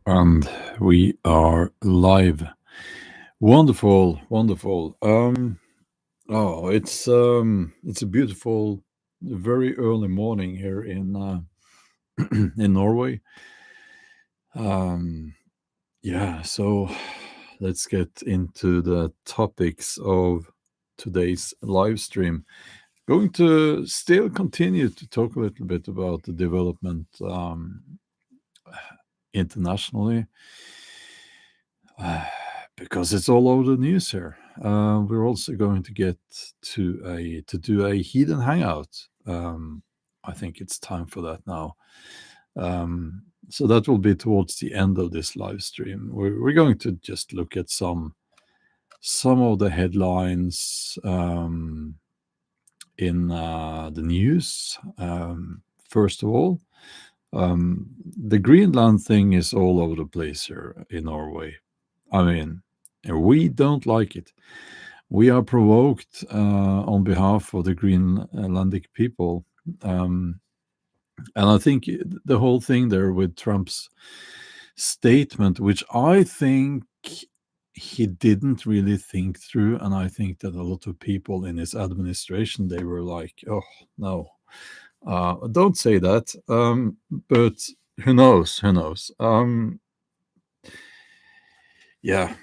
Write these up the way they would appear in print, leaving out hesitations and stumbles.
And we are live. Wonderful, wonderful. It's a beautiful, very early morning here in in Norway. Um, yeah, so let's get into the topics of today's live stream. Going to still continue to talk a little bit about the development internationally. Because it's all over the news here. We're also going to get to do a Heathen Hangout. I think it's time for that now. So that will be towards the end of this live stream. We're going to just look at some of the headlines in the news. First of all, the Greenland thing is all over the place here in Norway. I mean, we don't like it. We are provoked on behalf of the Greenlandic people. And I think the whole thing there with Trump's statement, which I think he didn't really think through, and I think that a lot of people in his administration, they were like, oh, no, don't say that. But who knows? Who knows? Yeah.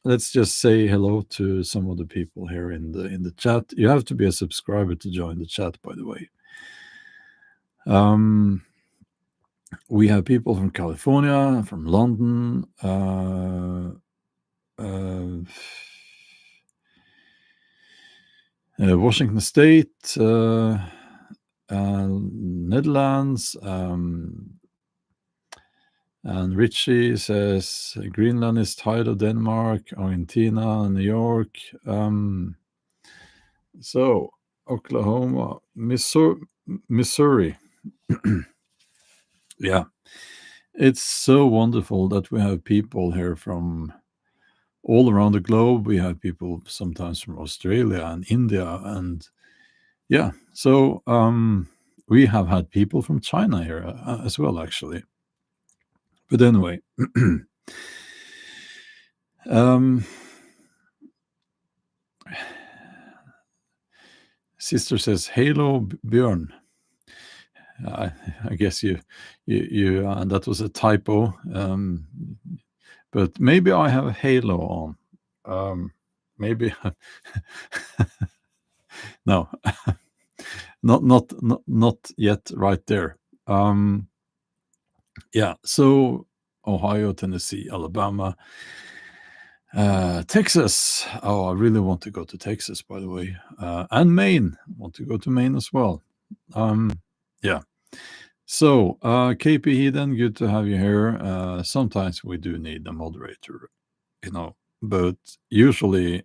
Let's just say hello to some of the people here in the chat. You have to be a subscriber to join the chat, by the way. We have people from California, from London, Washington State, Netherlands, and Richie says Greenland is tired of Denmark, Argentina, New York. So Oklahoma, Missouri. Yeah, it's so wonderful that we have people here from all around the globe. We have people sometimes from Australia and India, and yeah, so we have had people from China here as well, actually. But anyway, sister says, "Halo, Bjorn." I guess you that was a typo. But maybe I have a halo on. Maybe no, not yet. Right there. Yeah. So Ohio, Tennessee, Alabama, Texas. Oh, I really want to go to Texas, by the way, and Maine. I want to go to Maine as well. Yeah. So, KP Heathen, good to have you here. Sometimes we do need a moderator, but usually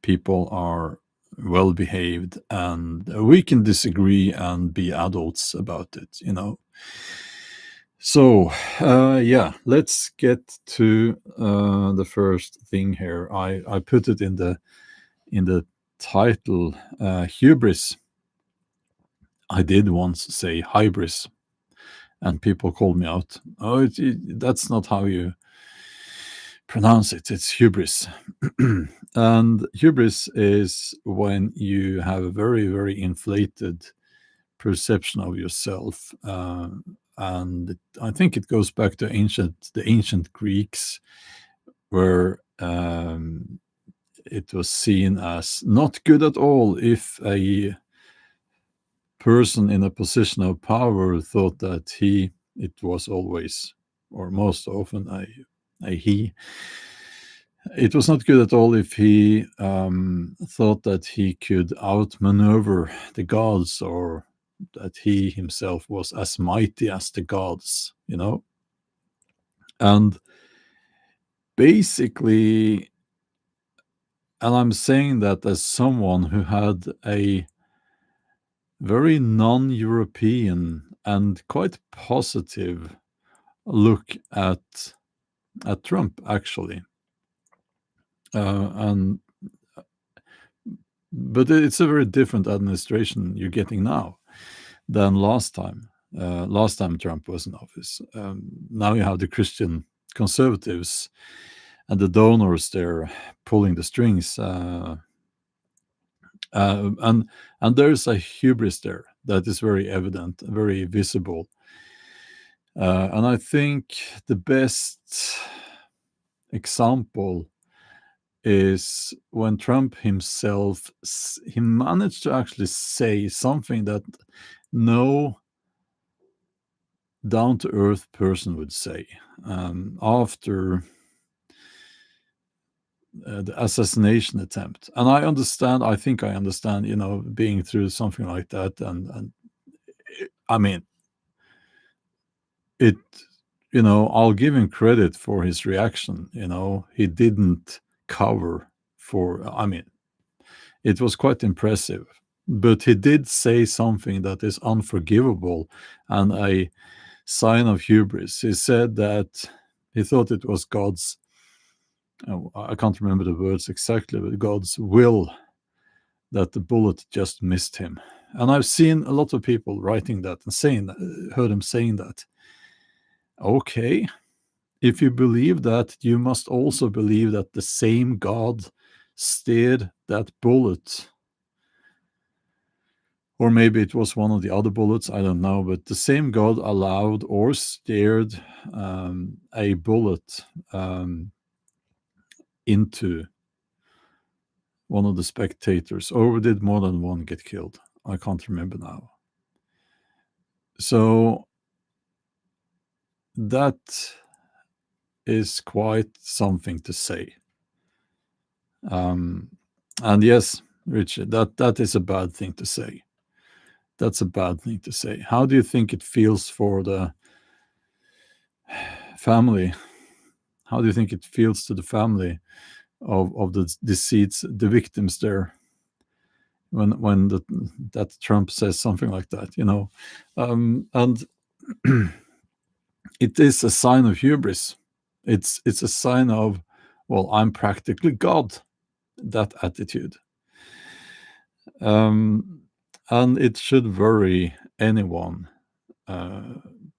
people are well behaved and we can disagree and be adults about it. So, yeah, let's get to the first thing here. I put it in the title, Hubris. I did once say hybris, and people called me out. Oh, that's not how you pronounce it. It's hubris. And hubris is when you have a very, very inflated perception of yourself. And I think it goes back to the ancient Greeks, where it was seen as not good at all if a person in a position of power thought that it was always or most often a he. It was not good at all if he thought that he could outmaneuver the gods, or that he himself was as mighty as the gods. And basically, and I'm saying that as someone who had a very non-European and quite positive look at Trump, actually. But it's a very different administration you're getting now than last time. last time Trump was in office. Now you have the Christian conservatives and the donors there pulling the strings, and there's a hubris there that is very evident, very visible, and I think the best example is when Trump himself, he managed to actually say something that no down-to-earth person would say, after the assassination attempt. And I think I understand, being through something like that, and I mean, it, I'll give him credit for his reaction. He didn't cover for, I mean, it was quite impressive, but he did say something that is unforgivable and a sign of hubris. He said that he thought it was God's, I can't remember the words exactly, but God's will that the bullet just missed him. And I've seen a lot of people writing that and saying that, heard him saying that. Okay, if you believe that, you must also believe that the same God steered that bullet, or maybe it was one of the other bullets, I don't know, but the same God allowed or steered a bullet into one of the spectators, or did more than one get killed? I can't remember now. So that is quite something to say. And yes, Richard, that is a bad thing to say. That's a bad thing to say. How do you think it feels for the family? How do you think it feels to the family of the deceased, the victims there, when that Trump says something like that, and it is a sign of hubris. It's a sign of, well, I'm practically God. That attitude, and it should worry anyone,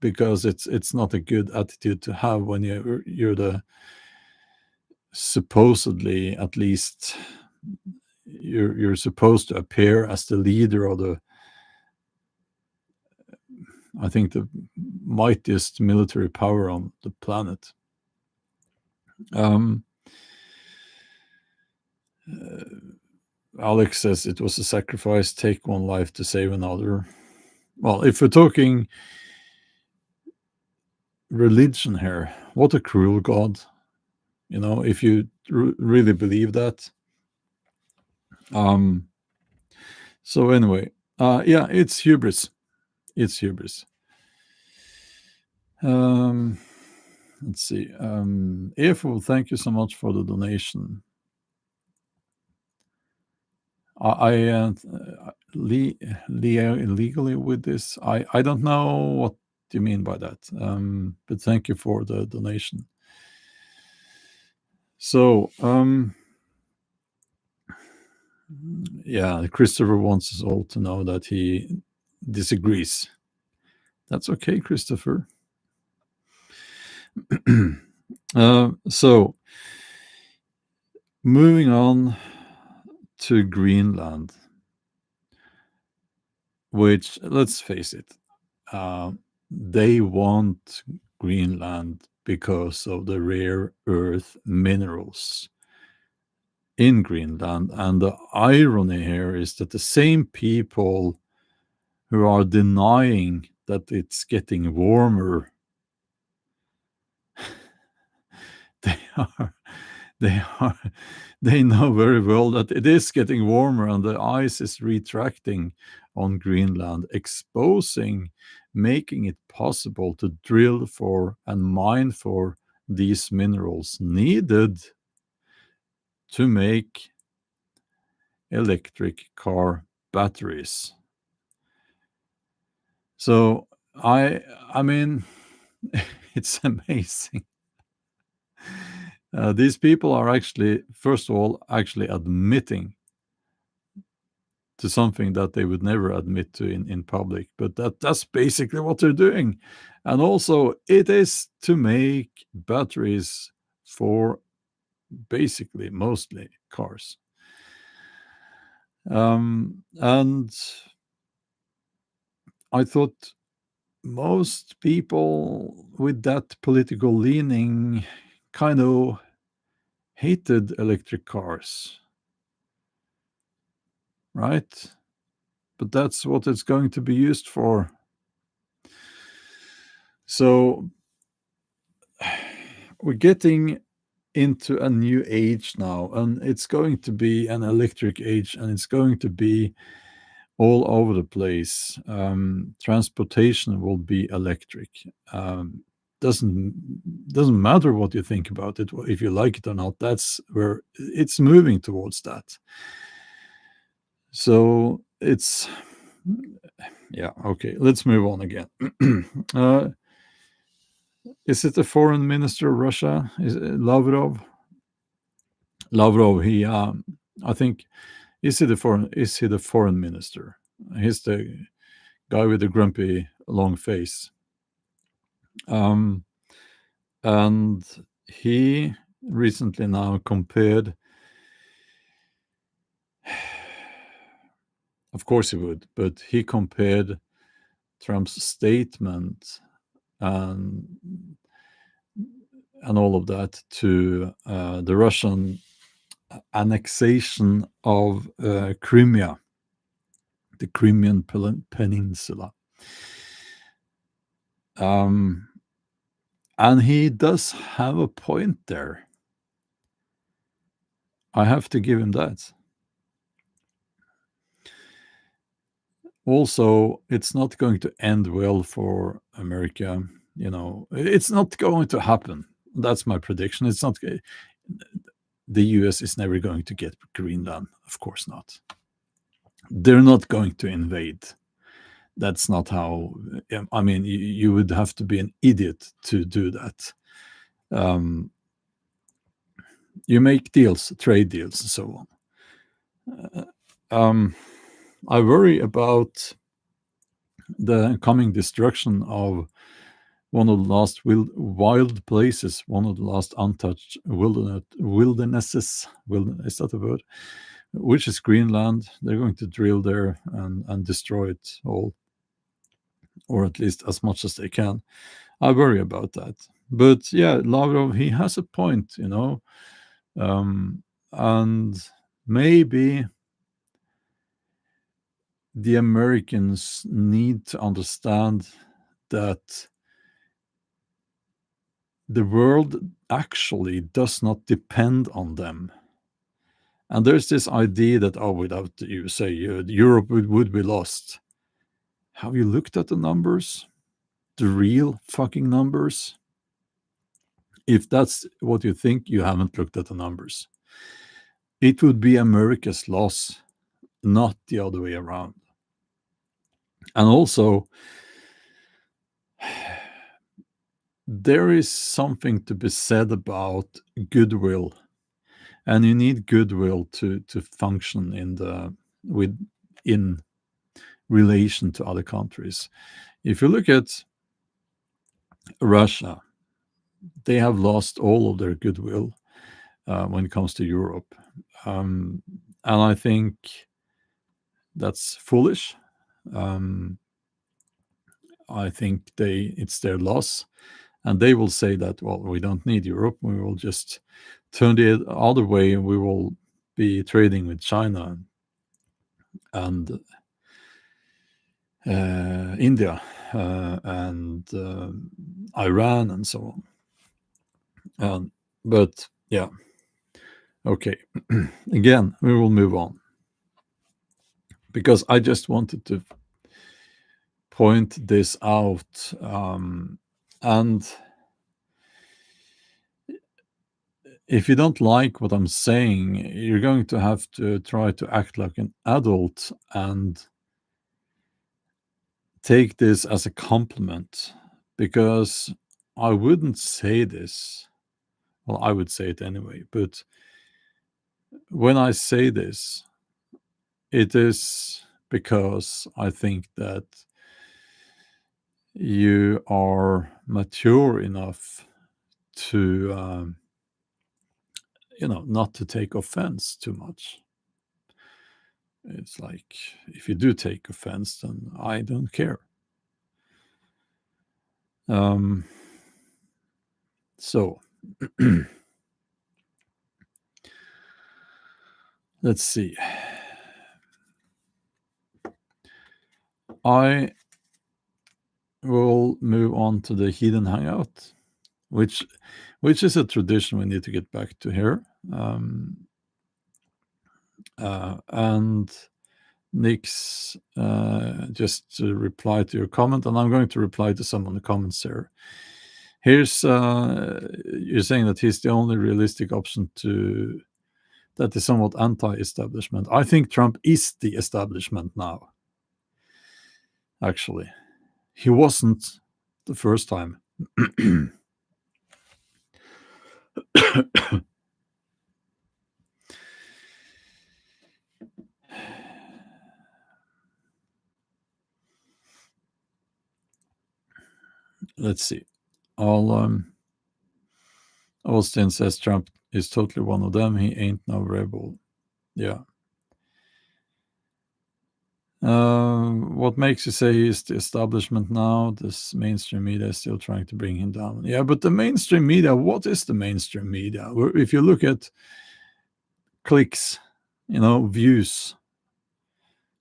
because it's not a good attitude to have when you're the, supposedly, at least, you're supposed to appear as the leader of the, I think, the mightiest military power on the planet. Alex says it was a sacrifice, take one life to save another. Well, if we're talking religion here, what a cruel God. If you really believe that. So anyway, yeah, it's hubris. It's hubris. Let's see. Efo, thank you so much for the donation. I legally with this, I don't know what you mean by that, but thank you for the donation. So, yeah, Christopher wants us all to know that he disagrees. That's okay, Christopher. So, moving on to Greenland, which, let's face it, they want Greenland because of the rare earth minerals in Greenland. And the irony here is that the same people who are denying that it's getting warmer, they know very well that it is getting warmer and the ice is retracting on Greenland, exposing, making it possible to drill for and mine for these minerals needed to make electric car batteries. So I mean, it's amazing. These people are actually, first of all, actually admitting to something that they would never admit to in public. But that's basically what they're doing. And also, it is to make batteries for basically mostly cars. And I thought most people with that political leaning kind of hated electric cars, right? But that's what it's going to be used for. So we're getting into a new age now, and it's going to be an electric age, and it's going to be all over the place. Transportation will be electric. Doesn't matter what you think about it, if you like it or not. That's where it's moving towards that. So it's yeah, okay. Let's move on again. Is it the foreign minister of Russia? Is it Lavrov? Lavrov. I think, is he the foreign minister? He's the guy with the grumpy long face. And he recently now compared, of course he would, but he compared Trump's statement and all of that to the Russian annexation of Crimea, the Crimean Peninsula. And he does have a point there. I have to give him that. Also, it's not going to end well for America. It's not going to happen. That's my prediction. It's not. The US is never going to get Greenland. Of course not. They're not going to invade. That's not how. I mean, you would have to be an idiot to do that. You make deals, trade deals, and so on. I worry about the coming destruction of one of the last wild places, one of the last untouched wildernesses. Is that a word? Which is Greenland. They're going to drill there and destroy it all, or at least as much as they can. I worry about that. But yeah, Lavrov, he has a point, and maybe the Americans need to understand that the world actually does not depend on them. And there's this idea that, without the USA, Europe would be lost. Have you looked at the numbers? The real fucking numbers? If that's what you think, you haven't looked at the numbers. It would be America's loss, not the other way around. And also, there is something to be said about goodwill, and you need goodwill to function in relation to other countries. If you look at Russia, they have lost all of their goodwill when it comes to Europe, and I think that's foolish. I think it's their loss. And they will say that, well, we don't need Europe. We will just turn the other way, and we will be trading with China and India and Iran and so on. But yeah, okay. Again, we will move on, because I just wanted to point this out. And if you don't like what I'm saying, you're going to have to try to act like an adult and take this as a compliment, because I wouldn't say this. Well, I would say it anyway, but when I say this, it is because I think that you are mature enough to, not to take offense too much. It's like, if you do take offense, then I don't care. So, let's see. I will move on to the Heathen Hangout, which is a tradition we need to get back to here. And Nick's just to reply to your comment, and I'm going to reply to some of the comments here. Here's you're saying that he's the only realistic option that is somewhat anti-establishment. I think Trump is the establishment now. Actually, he wasn't the first time. Let's see. Austin says Trump is totally one of them. He ain't no rebel. Yeah. What makes you say he's the establishment now? This mainstream media is still trying to bring him down. Yeah, but the mainstream media, what is the mainstream media? If you look at clicks, views,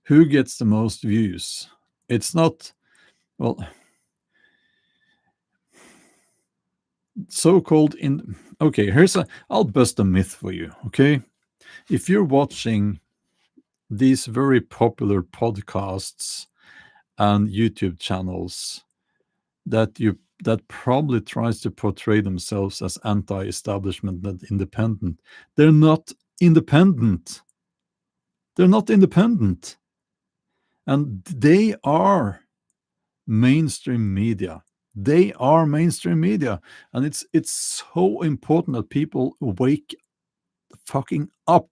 who gets the most views? It's not, well, so-called okay, I'll bust a myth for you, okay? If you're watching these very popular podcasts and YouTube channels that probably tries to portray themselves as anti-establishment and independent, they're not independent. They're not independent. And they are mainstream media. They are mainstream media. And it's so important that people wake fucking up.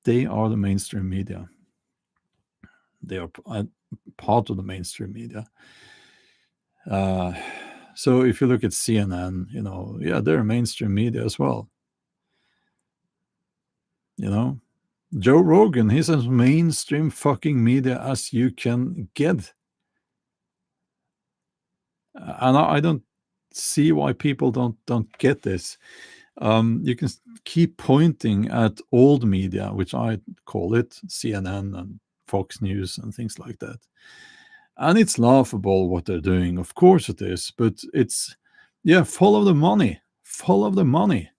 They are the mainstream media. They are part of the mainstream media. So if you look at CNN, they're mainstream media as well. Joe Rogan, he's as mainstream fucking media as you can get. And I don't see why people don't get this. You can keep pointing at old media, which I call it, CNN and Fox News and things like that. And it's laughable what they're doing. Of course it is. But it's, follow the money. Follow the money.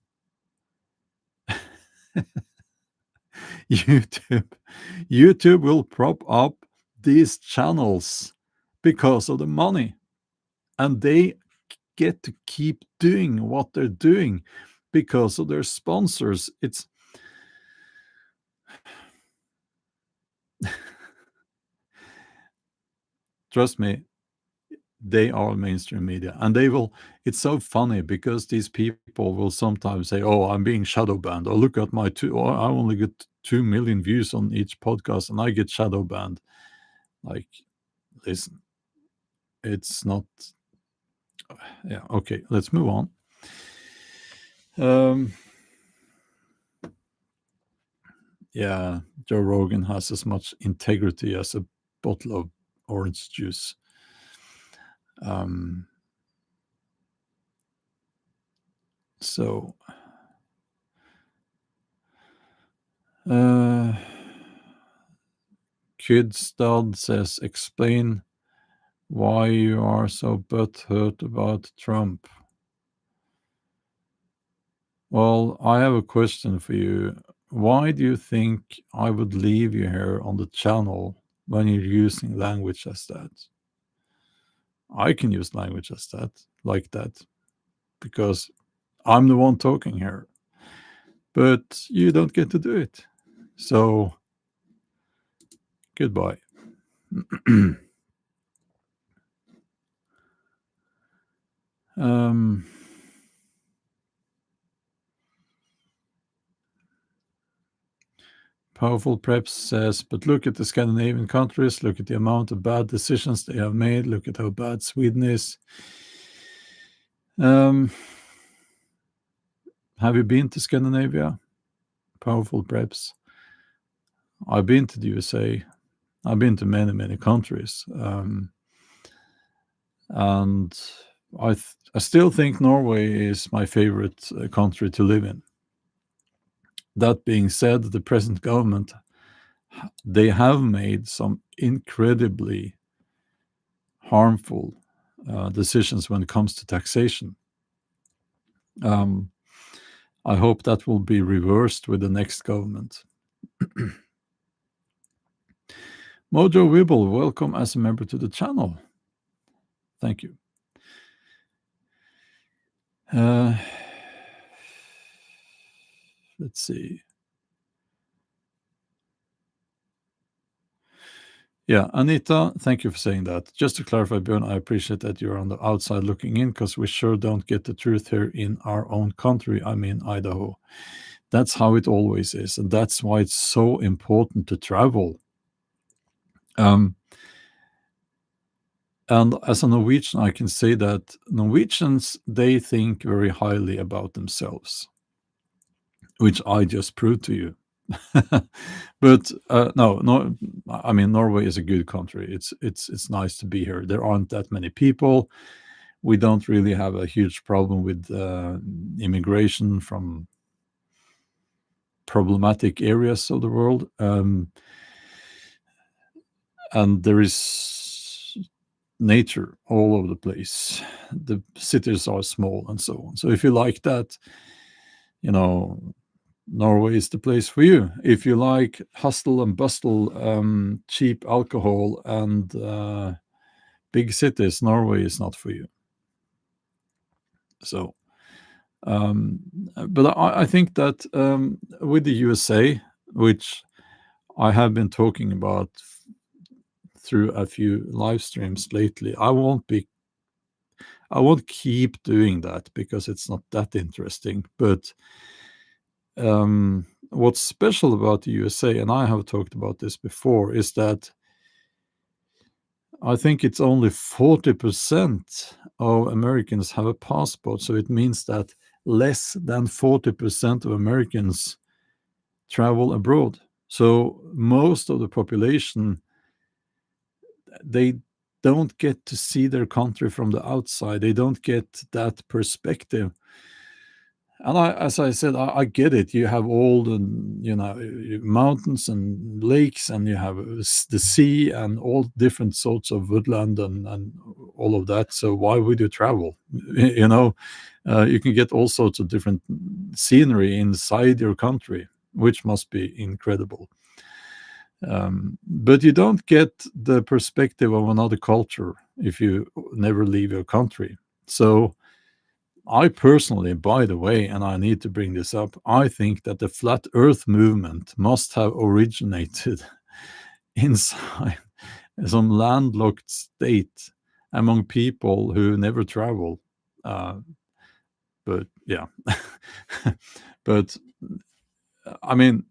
YouTube will prop up these channels because of the money. And they get to keep doing what they're doing because of their sponsors. It's trust me, they are mainstream media, and they will. It's so funny because these people will sometimes say, "Oh, I'm being shadow banned," or "Look at my I only get 2 million views on each podcast, and I get shadow banned." Like, listen, it's not. Yeah, okay, let's move on. Yeah, Joe Rogan has as much integrity as a bottle of orange juice. So, Kid Stud says, explain why you are so butthurt about Trump. Well, I have a question for you. Why do you think I would leave you here on the channel when you're using language as that? I can use language as that, like that, because I'm the one talking here. But you don't get to do it. So, goodbye. Powerful Preps says, but look at the Scandinavian countries, look at the amount of bad decisions they have made, look at how bad Sweden is. Have you been to Scandinavia? Powerful Preps. I've been to the USA. I've been to many, many countries. And I still think Norway is my favorite country to live in. That being said, the present government, they have made some incredibly harmful decisions when it comes to taxation. I hope that will be reversed with the next government. Mojo Wibble, welcome as a member to the channel. Thank you. Let's see. Yeah, Anita, thank you for saying that. Just to clarify, Bjorn, I appreciate that you're on the outside looking in, because we sure don't get the truth here in our own country, I mean Idaho. That's how it always is, and that's why it's so important to travel. And as a Norwegian, I can say that Norwegians, they think very highly about themselves, which I just proved to you. But no, I mean, Norway is a good country. It's nice to be here. There aren't that many people. We don't really have a huge problem with immigration from problematic areas of the world, and there is nature all over the place. The cities are small and so on. So if you like that, Norway is the place for you. If you like hustle and bustle, cheap alcohol, and big cities, Norway is not for you. So, but I think that with the USA, which I have been talking about through a few live streams lately, I won't keep doing that because it's not that interesting. But what's special about the USA, and I have talked about this before, is that I think it's only 40% of Americans have a passport. So it means that less than 40% of Americans travel abroad. So most of the population, they don't get to see their country from the outside. They don't get that perspective. And as I said, I get it. You have all the, mountains and lakes, and you have the sea and all different sorts of woodland and all of that. So why would you travel? You can get all sorts of different scenery inside your country, which must be incredible. But you don't get the perspective of another culture if you never leave your country. So I personally, by the way, and I need to bring this up, I think that the flat earth movement must have originated inside some landlocked state among people who never travel. But yeah, but I mean,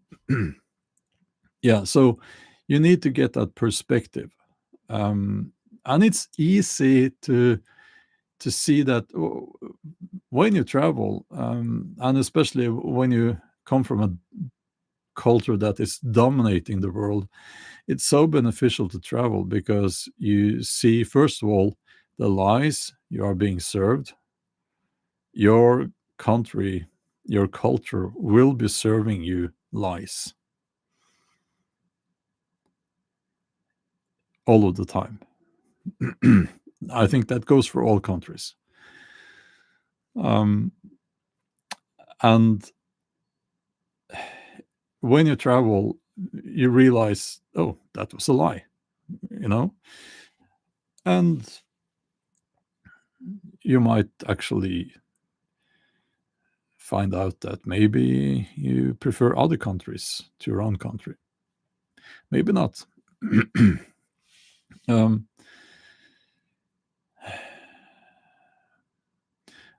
yeah, so you need to get that perspective. And it's easy to see that when you travel, and especially when you come from a culture that is dominating the world, it's so beneficial to travel because you see, first of all, the lies you are being served. Your country, your culture will be serving you lies all of the time. I think that goes for all countries. And when you travel, you realize, oh, that was a lie, and you might actually find out that maybe you prefer other countries to your own country. Maybe not.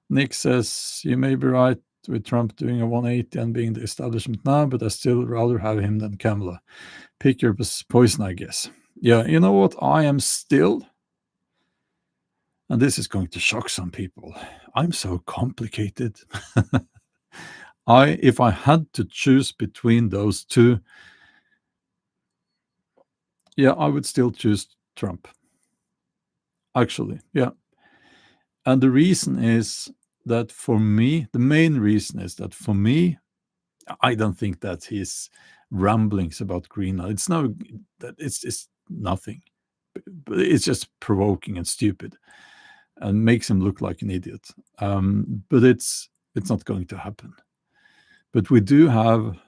Nick says, you may be right with Trump doing a 180 and being the establishment now, but I still rather have him than Kamala. Pick your poison, I guess. Yeah, you know what? I am still, and this is going to shock some people, I'm so complicated. If I had to choose between those two, yeah, I would still choose Trump. Actually, yeah. And the reason is that for me, the main reason is that for me, I don't think that his ramblings about Greenland, it's nothing. But it's just provoking and stupid and makes him look like an idiot. But it's not going to happen. But we do have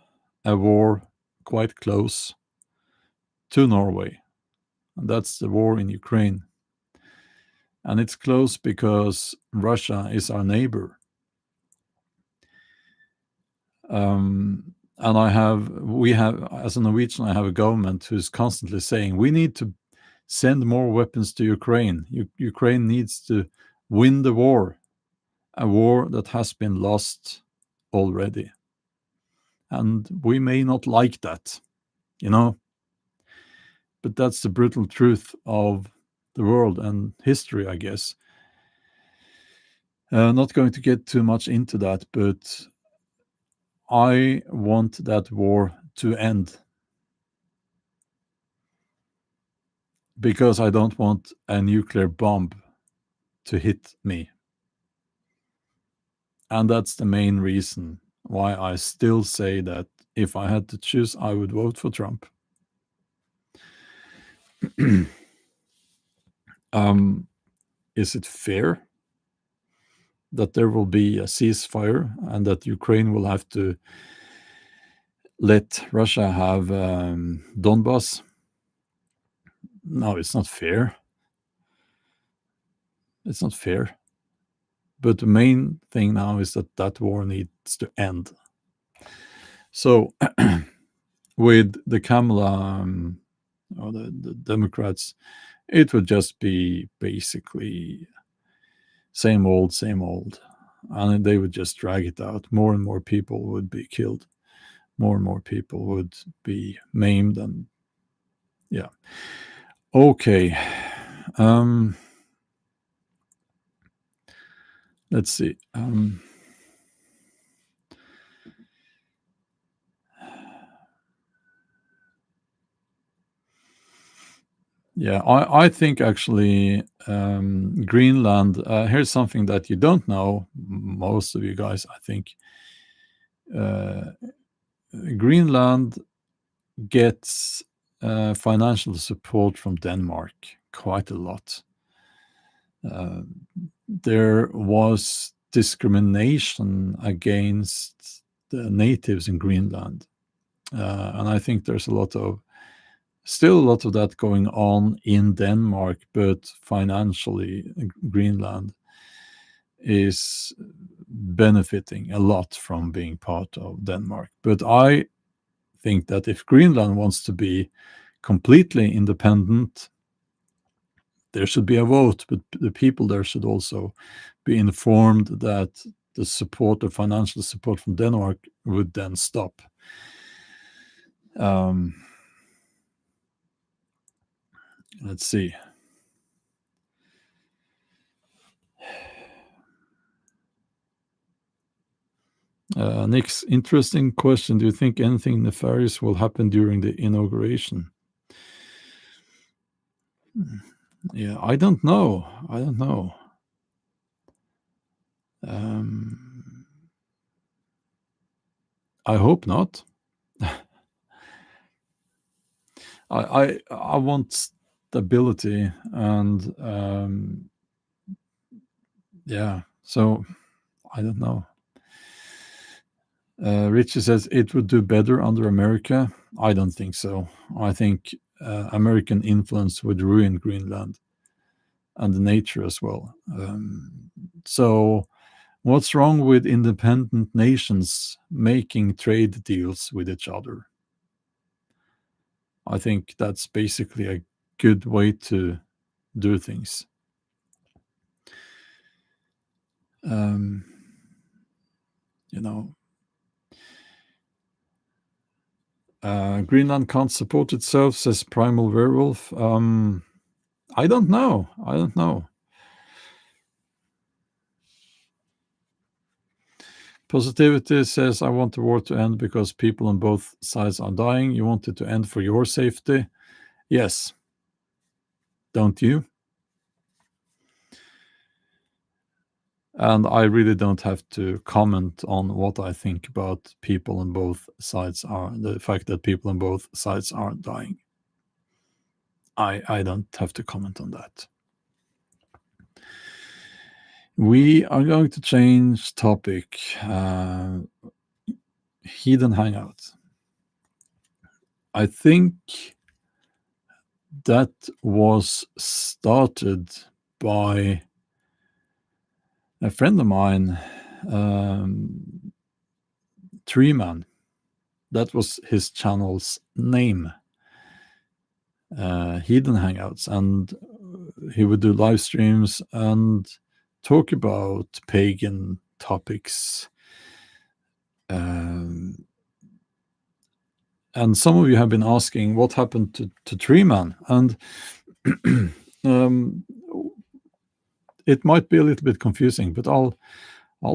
a war quite close to Norway, and that's the war in Ukraine. And it's close because Russia is our neighbor. And we have, as a Norwegian, I have a government who's constantly saying we need to send more weapons to Ukraine. Ukraine needs to win the war, a war that has been lost already. And we may not like that, but that's the brutal truth of the world and history, I guess. Not going to get too much into that, but I want that war to end because I don't want a nuclear bomb to hit me. And that's the main reason why I still say that if I had to choose, I would vote for Trump. Is it fair that there will be a ceasefire and that Ukraine will have to let Russia have Donbass? No, it's not fair. It's not fair. But the main thing now is that war needs to end. So with the Kamala or the Democrats, it would just be basically same old, and they would just drag it out. More and more people would be killed. More and more people would be maimed, and yeah. Okay. Let's see. Yeah, I think actually Greenland, here's something that you don't know, most of you guys, I think. Greenland gets financial support from Denmark quite a lot. There was discrimination against the natives in Greenland. And I think there's still a lot of that going on in Denmark, but financially, Greenland is benefiting a lot from being part of Denmark. But I think that if Greenland wants to be completely independent, there should be a vote, but the people there should also be informed that the financial support from Denmark would then stop. Let's see. Nick's interesting question. Do you think anything nefarious will happen during the inauguration? Yeah, I don't know. I hope not. I want stability, and yeah, so I don't know. Richie says it would do better under America. I don't think so. I think American influence would ruin Greenland and the nature as well. So what's wrong with independent nations making trade deals with each other? I think that's basically a good way to do things. you know. Greenland can't support itself, says Primal Werewolf. I don't know. Positivity says, I want the war to end because people on both sides are dying. You want it to end for your safety? Yes. Don't you? And I really don't have to comment on what I think about people on both sides are, the fact that people on both sides are dying. I don't have to comment on that. We are going to change topic. Heathen Hangout. I think that was started by a friend of mine, Treeman. That was his channel's name, Heathen Hangouts, and he would do live streams and talk about pagan topics. And some of you have been asking what happened to Treeman, and it might be a little bit confusing, but I'll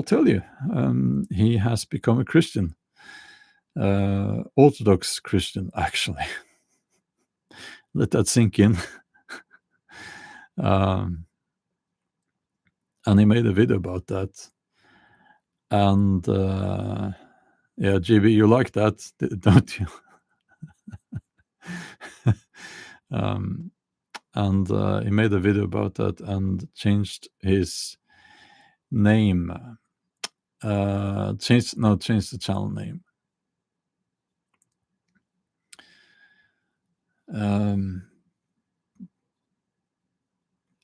tell you. He has become a Christian, Orthodox Christian, actually. Let that sink in. And he made a video about that. And yeah, GB, you like that, don't you? And he made a video about that and changed his name. Changed the channel name.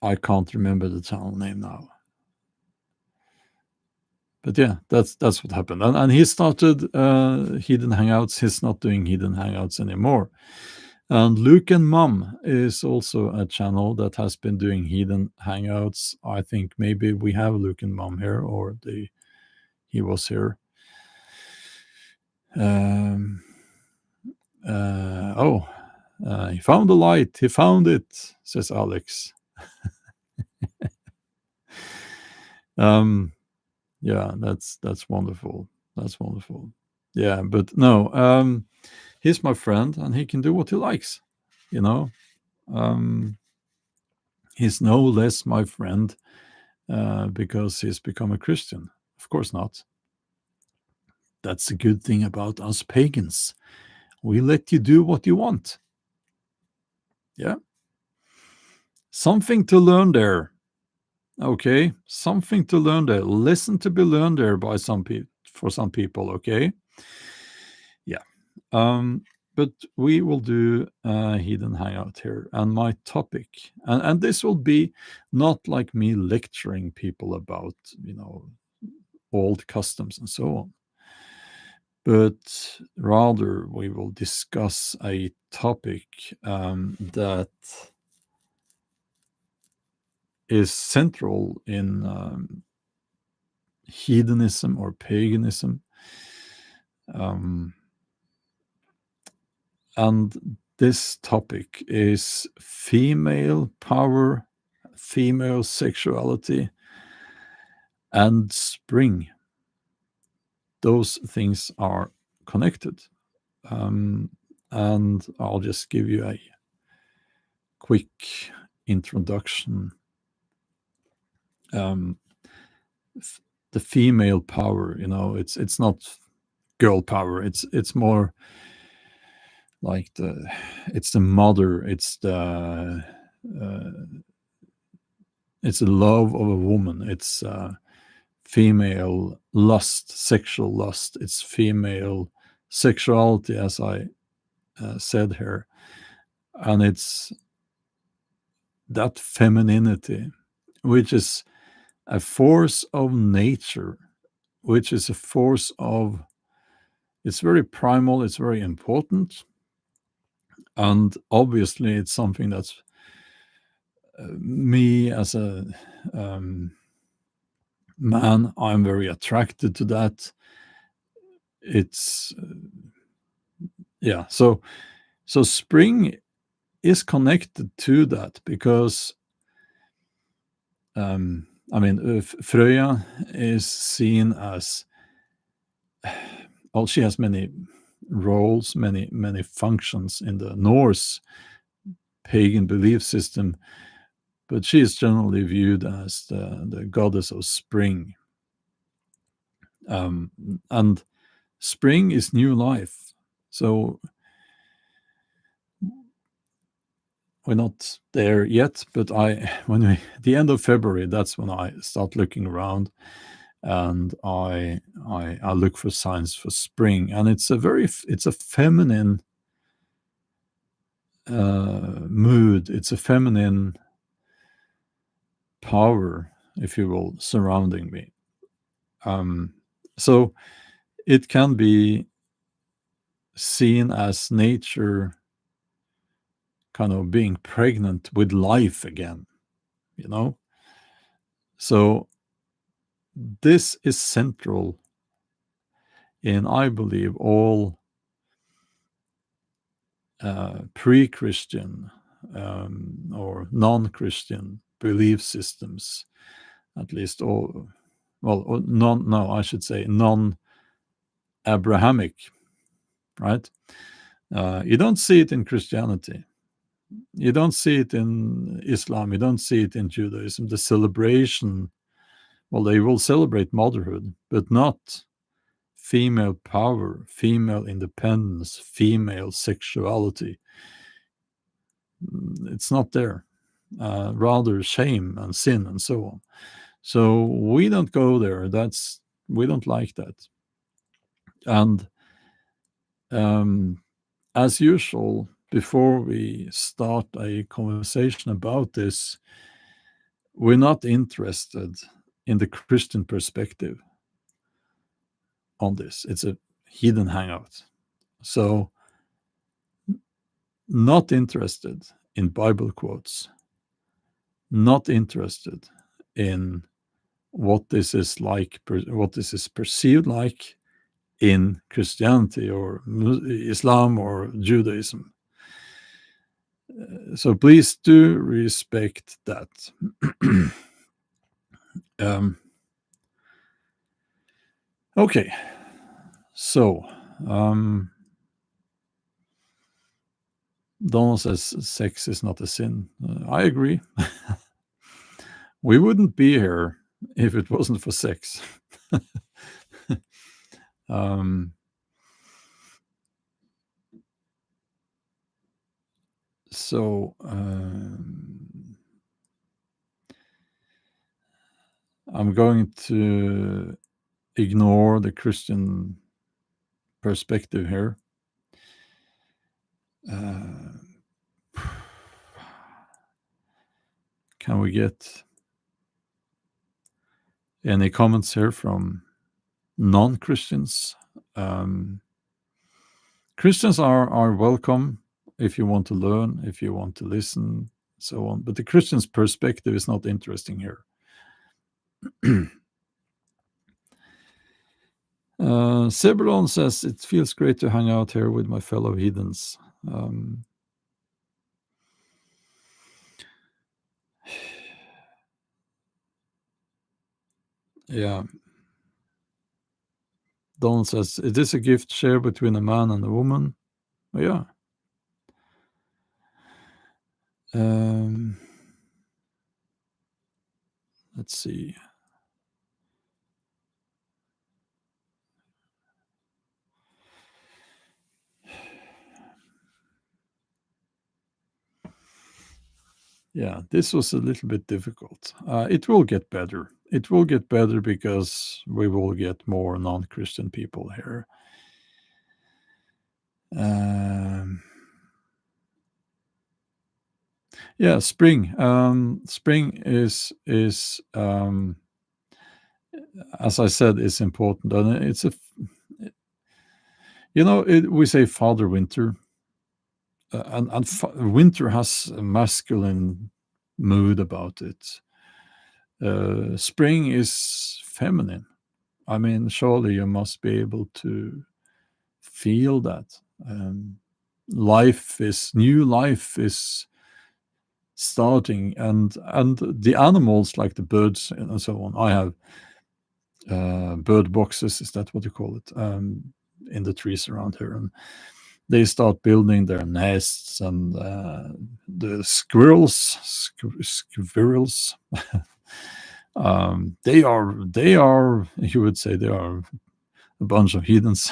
I can't remember the channel name now. But yeah, that's what happened. And he started Heathen Hangouts. He's not doing Heathen Hangouts anymore. And Luke and Mum is also a channel that has been doing Heathen Hangouts. I think maybe we have Luke and Mum here, or he was here. He found the light. He found it, says Alex. Yeah, that's wonderful. That's wonderful. Yeah, but no, he's my friend, and he can do what he likes. You know, he's no less my friend because he's become a Christian. Of course not. That's a good thing about us pagans. We let you do what you want. Yeah. Something to learn there. Okay, something to learn there. Listen to be learned there by for some people. Okay. Yeah. But we will do a Heathen Hangout here, and my topic, and this will be not like me lecturing people about, old customs and so on, but rather we will discuss a topic that is central in heathenism or paganism. And this topic is female power, female sexuality, and spring. Those things are connected. And I'll just give you a quick introduction. The female power, it's not girl power. It's more like it's the mother. It's the love of a woman. It's female lust, sexual lust. It's female sexuality, as I said here, and it's that femininity, which is a force of nature, which is a force of, it's very primal, it's very important, and obviously it's something that's me as a man, I'm very attracted to that. it's yeah. So spring is connected to that because Frøya is seen as, well, she has many roles, many functions in the Norse pagan belief system, but she is generally viewed as the goddess of spring. And spring is new life. So we're not there yet, but the end of February, that's when I start looking around, and I look for signs for spring, and it's a feminine mood. It's a feminine power, if you will, surrounding me. So it can be seen as nature kind of being pregnant with life again, you know? So this is central in, I believe, all pre-Christian or non-Christian belief systems, at least all, well, I should say non-Abrahamic, right? You don't see it in Christianity. You don't see it in Islam. You don't see it in Judaism. The celebration, well, they will celebrate motherhood, but not female power, female independence, female sexuality. It's not there. Rather shame and sin and so on. So we don't go there. We don't like that. And as usual, before we start a conversation about this, we're not interested in the Christian perspective on this. It's a heathen hangout. So, not interested in Bible quotes, not interested in what this is like, what this is perceived like in Christianity or Islam or Judaism. So please do respect that. Okay, so Donald says sex is not a sin. I agree. We wouldn't be here if it wasn't for sex. So I'm going to ignore the Christian perspective here. Can we get any comments here from non-Christians? Christians are welcome if you want to learn, if you want to listen, so on. But the Christian's perspective is not interesting here. Sebulon says, it feels great to hang out here with my fellow heathens. Yeah. Donald says, is this a gift shared between a man and a woman? Yeah. Let's see. Yeah, this was a little bit difficult. It will get better. It will get better because we will get more non-Christian people here. Yeah, spring. Spring is as I said, is important, and it's we say Father Winter, and winter has a masculine mood about it. Spring is feminine. I mean, surely you must be able to feel that new life is starting, and the animals, like the birds and so on. I have bird boxes, is that what you call it, in the trees around here, and they start building their nests, and the squirrels, they are, you would say, they are a bunch of heathens.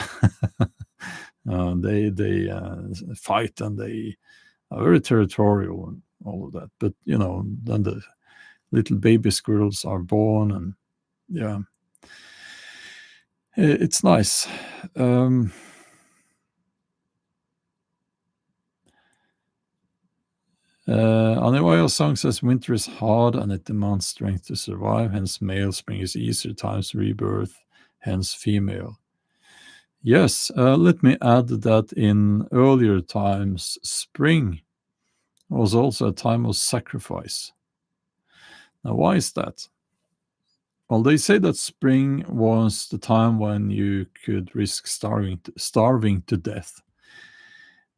They fight, and they are very territorial and all of that. But then the little baby squirrels are born, and yeah, it's nice. Aniwaya's song says winter is hard and it demands strength to survive, hence male, spring is easier, times rebirth, hence female. Yes, let me add that in earlier times, spring was also a time of sacrifice. Now, why is that? Well, they say that spring was the time when you could risk starving to death,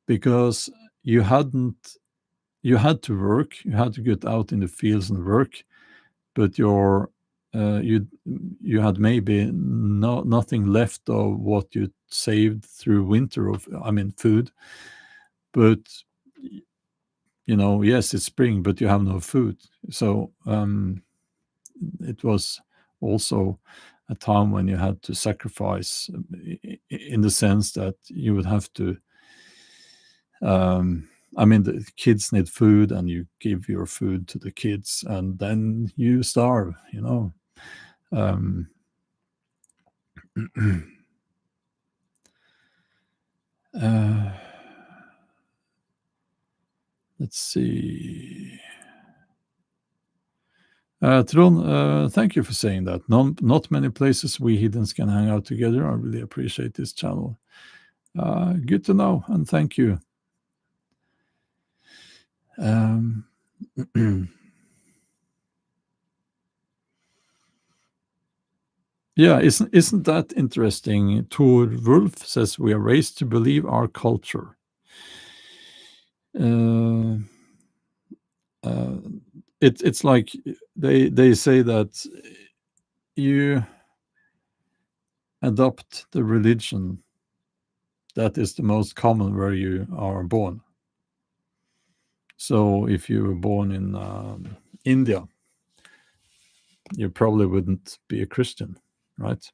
because you had to work, you had to get out in the fields and work, but you had maybe nothing left of what you saved through winter food. But yes, it's spring, but you have no food. So it was also a time when you had to sacrifice, in the sense that you would have to, the kids need food, and you give your food to the kids, and then you starve, let's see. Tron, thank you for saying that. Not many places we heathens can hang out together. I really appreciate this channel. Good to know, and thank you. Yeah, isn't that interesting? Tor Wolf says we are raised to believe our culture. It's like they say that you adopt the religion that is the most common where you are born. So if you were born in India, you probably wouldn't be a Christian, right?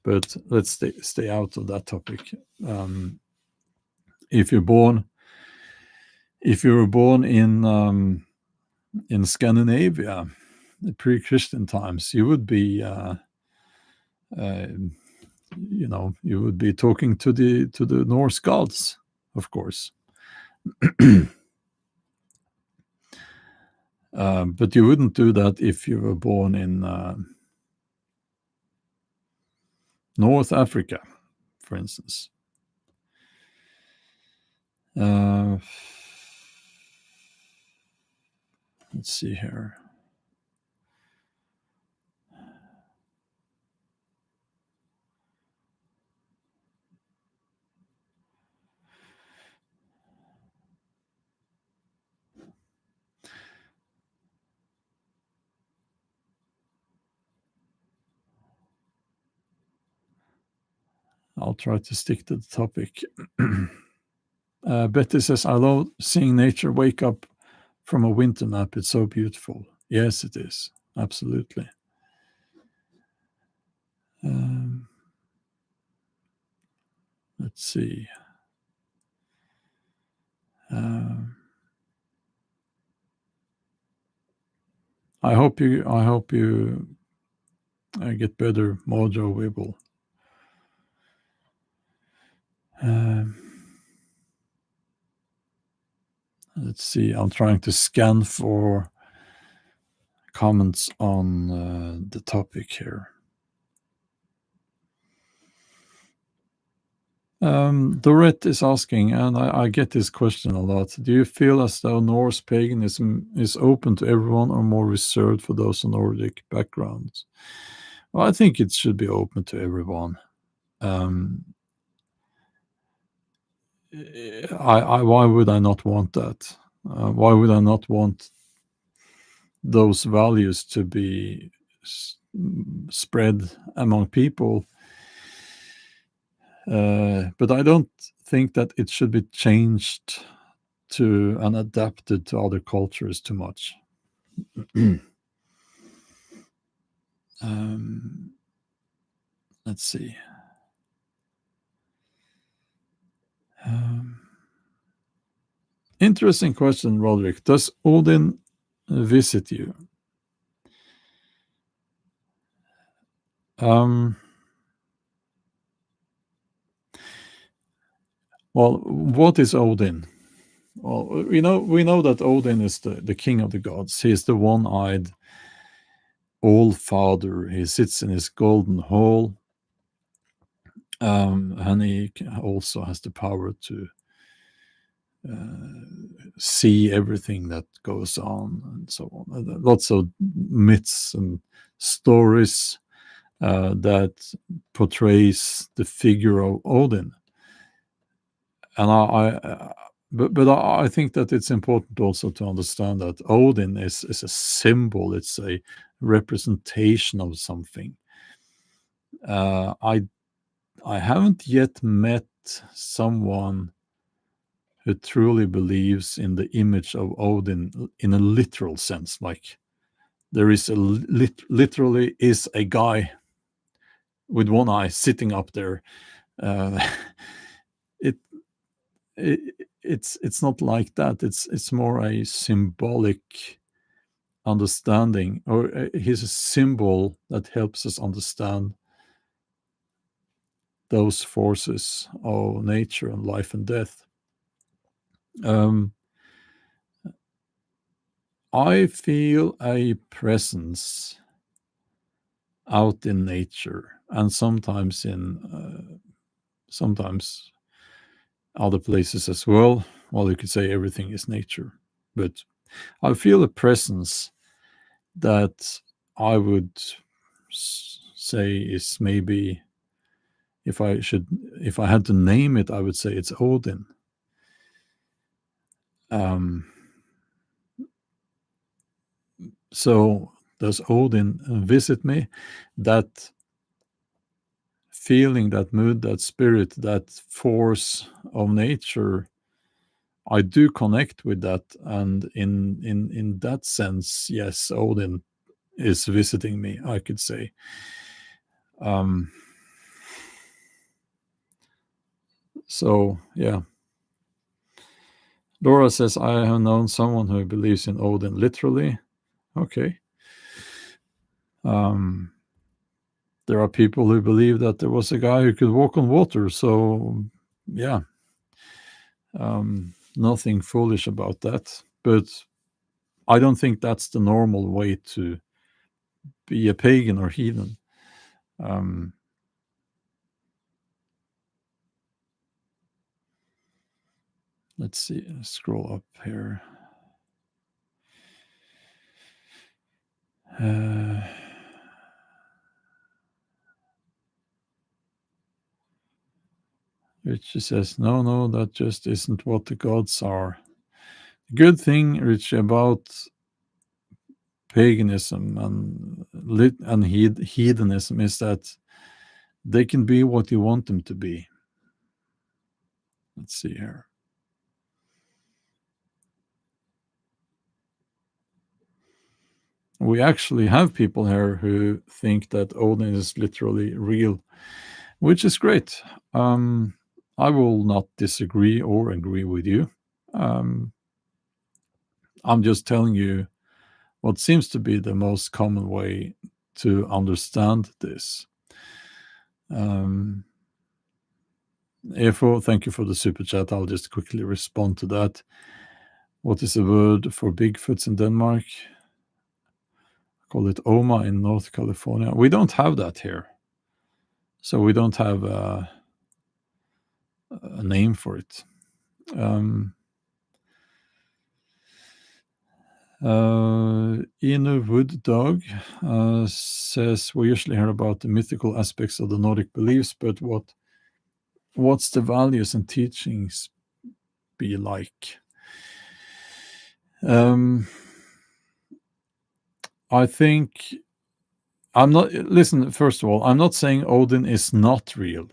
But let's stay out of that topic. If you were born in Scandinavia, the pre-Christian times, you would be you would be talking to the Norse gods, of course. But you wouldn't do that if you were born in North Africa, for instance. Let's see here. I'll try to stick to the topic. Betty says, I love seeing nature wake up from a winter nap. It's so beautiful. Yes, it is. Absolutely. Let's see. I hope you get better, Mojo Wibble. Let's see. I'm trying to scan for comments on the topic here. Dorette is asking, and I get this question a lot. Do you feel as though Norse paganism is open to everyone or more reserved for those on Nordic backgrounds? Well, I think it should be open to everyone. why would I not want that? Why would I not want those values to be spread among people? But I don't think that it should be changed to and adapted to other cultures too much. Let's see. Interesting question, Roderick. Does Odin visit you? Well, what is Odin? Well, we know that Odin is the king of the gods. He is the one-eyed all-father. He sits in his golden hall, and he also has the power to see everything that goes on and so on. Lots of myths and stories that portrays the figure of Odin. And I think that it's important also to understand that Odin is a symbol. It's a representation of something. I haven't yet met someone who truly believes in the image of Odin in a literal sense. Like there is literally is a guy with one eye sitting up there. It's not like that. It's more a symbolic understanding, or he's a symbol that helps us understand those forces of nature and life and death. I feel a presence out in nature, and sometimes other places as well. Well, you could say everything is nature, but I feel a presence that I would say is maybe, if I had to name it, I would say it's Odin. So does Odin visit me? That feeling, that mood, that spirit, that force of nature, I do connect with that, and in that sense, yes, Odin is visiting me, I could say. So yeah. Laura says, I have known someone who believes in Odin literally. Okay. There are people who believe that there was a guy who could walk on water. So yeah. Nothing foolish about that. But I don't think that's the normal way to be a pagan or heathen. Let's see, scroll up here. Richie says, no, that just isn't what the gods are. The good thing, Richie, about paganism and heathenism is that they can be what you want them to be. Let's see here. We actually have people here who think that Odin is literally real, which is great. I will not disagree or agree with you. I'm just telling you what seems to be the most common way to understand this. Efo, thank you for the super chat. I'll just quickly respond to that. What is the word for Bigfoots in Denmark? I call it Oma in North California. We don't have that here. So we don't have a name for it. Inu Wood Dog says, we usually hear about the mythical aspects of the Nordic beliefs, but what's the values and teachings be like. I think listen, first of all, I'm not saying Odin is not real.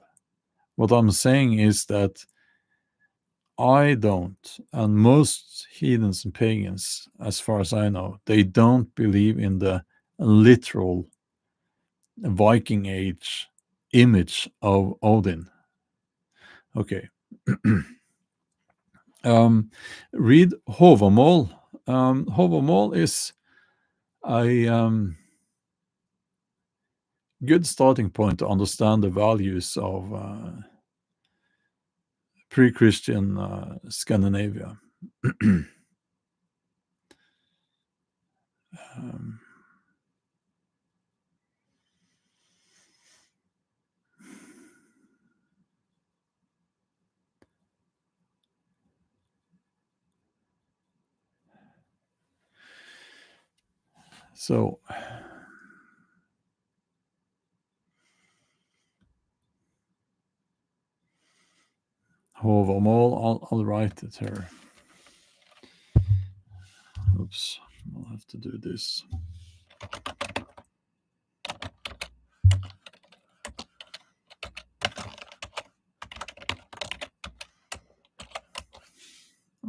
What I'm saying is that I don't, and most heathens and pagans, as far as I know, they don't believe in the literal Viking Age image of Odin. Okay. Read Hovermål. Hovermål is a good starting point to understand the values of pre-Christian Scandinavia. So Hovermål, I'll write it here. Oops, I'll have to do this.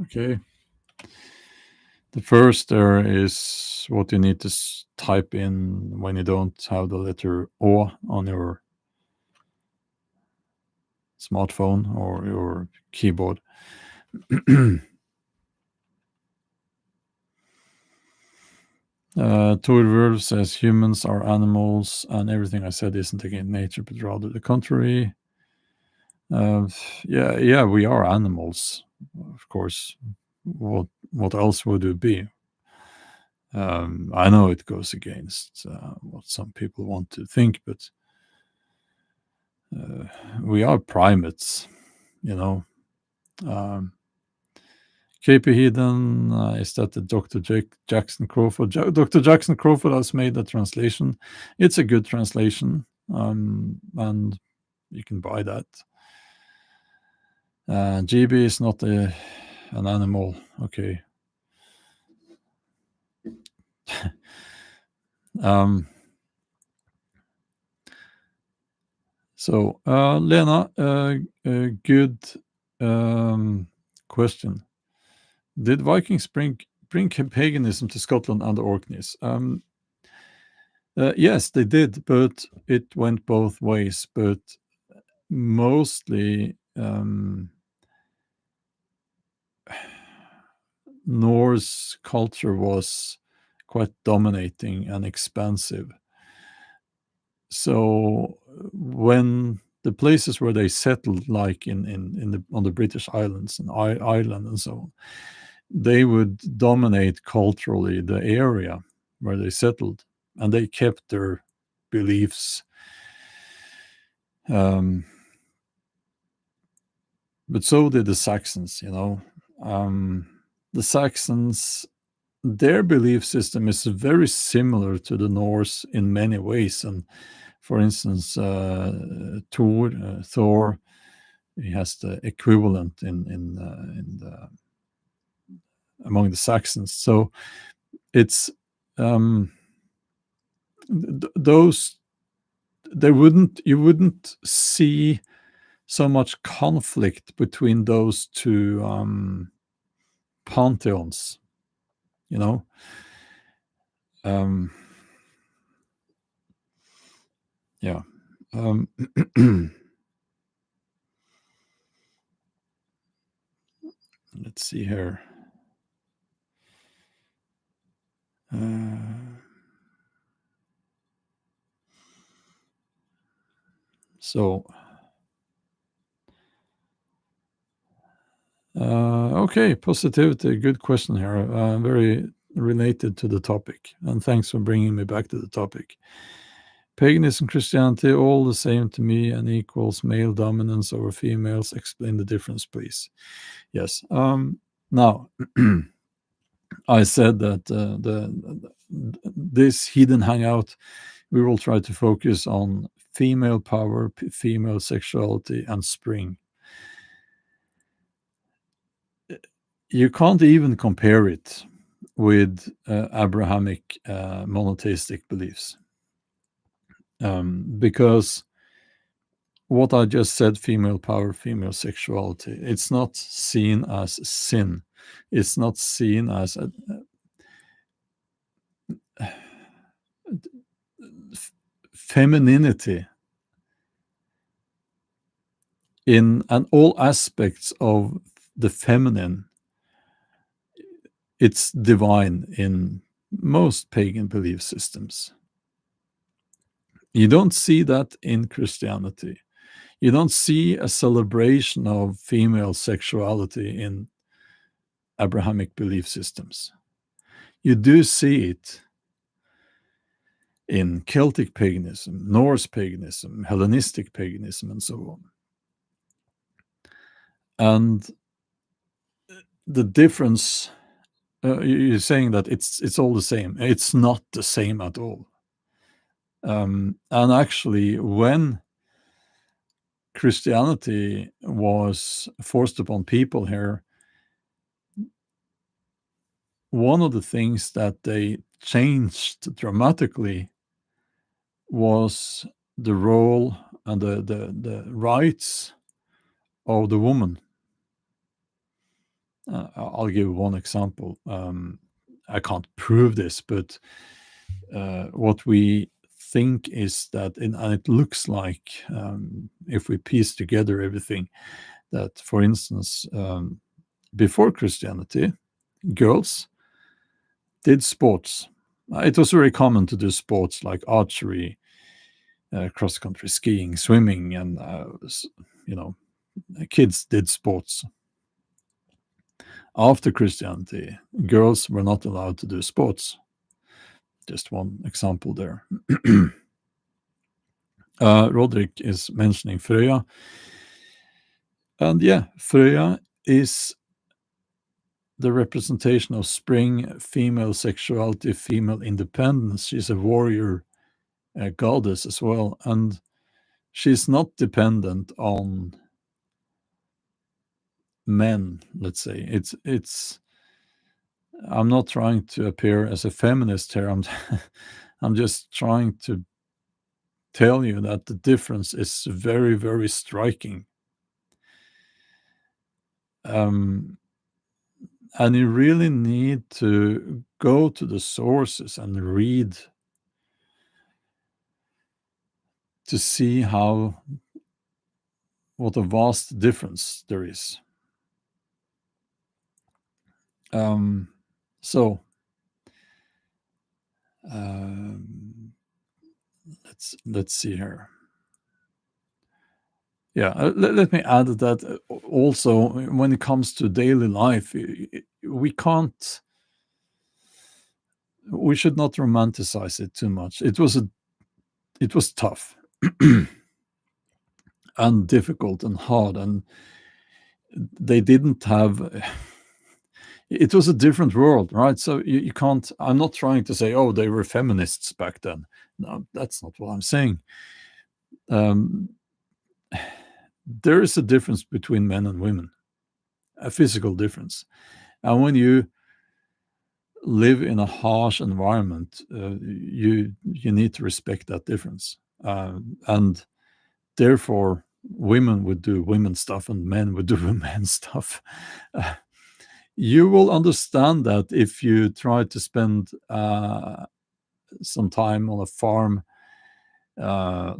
Okay. The first there is what you need to type in when you don't have the letter O on your smartphone or your keyboard. Torvur says humans are animals, and everything I said isn't against nature, but rather the contrary. Yeah, we are animals, of course. What else would it be? I know it goes against what some people want to think, but we are primates, you know. KP Heathen, is that the Dr. Jackson Crawford? Dr. Jackson Crawford has made a translation. It's a good translation, and you can buy that. GB is not an animal. Okay. So, Lena, good question. Did Vikings bring paganism to Scotland and the Orkneys? Yes, they did, but it went both ways. But mostly Norse culture was quite dominating and expansive. So when the places where they settled, like on the British Islands and Ireland and so on, they would dominate culturally the area where they settled, and they kept their beliefs. But so did the Saxons, you know. The Saxons, their belief system is very similar to the Norse in many ways. And for instance, Thor, he has the equivalent among the Saxons. So it's those you wouldn't see so much conflict between those two pantheons, you know. Yeah. Let's see here. So, okay, positivity, good question here. Very related to the topic, and thanks for bringing me back to the topic. Paganism, Christianity, all the same to me and equals male dominance over females. Explain the difference, please. Yes. Now, I said that this Heathen Hangout, we will try to focus on female power, female sexuality, and spring. you can't even compare it with Abrahamic monotheistic beliefs, because what I just said, female power, female sexuality, it's not seen as sin. It's not seen as femininity in and all aspects of the feminine. It's divine in most pagan belief systems. You don't see that in Christianity. You don't see a celebration of female sexuality in Abrahamic belief systems. You do see it in Celtic paganism, Norse paganism, Hellenistic paganism, and so on. And the difference, you're saying that it's all the same. It's not the same at all. And actually, when Christianity was forced upon people here, one of the things that they changed dramatically was the role and the rights of the woman. I'll give one example. I can't prove this, but what we think is that, and it looks like, if we piece together everything, that, for instance, before Christianity, girls did sports. It was very common to do sports like archery, cross-country skiing, swimming, and kids did sports. After Christianity, girls were not allowed to do sports. Just one example there. Roderick is mentioning Frøya. And yeah, Frøya is the representation of spring, female sexuality, female independence. She's a warrior goddess as well. And she's not dependent on men, let's say. I'm not trying to appear as a feminist here. I'm just trying to tell you that the difference is very, very striking. And you really need to go to the sources and read to see what a vast difference there is. So let's see here. Yeah, let me add that also when it comes to daily life, we should not romanticize it too much. It was tough and difficult and hard, and they didn't have. It was a different world, right? So you can't. I'm not trying to say, oh, they were feminists back then. No, that's not what I'm saying. There is a difference between men and women, a physical difference. And when you live in a harsh environment, you need to respect that difference. And therefore, women would do women stuff and men would do men stuff. You will understand that if you try to spend some time on a farm. No,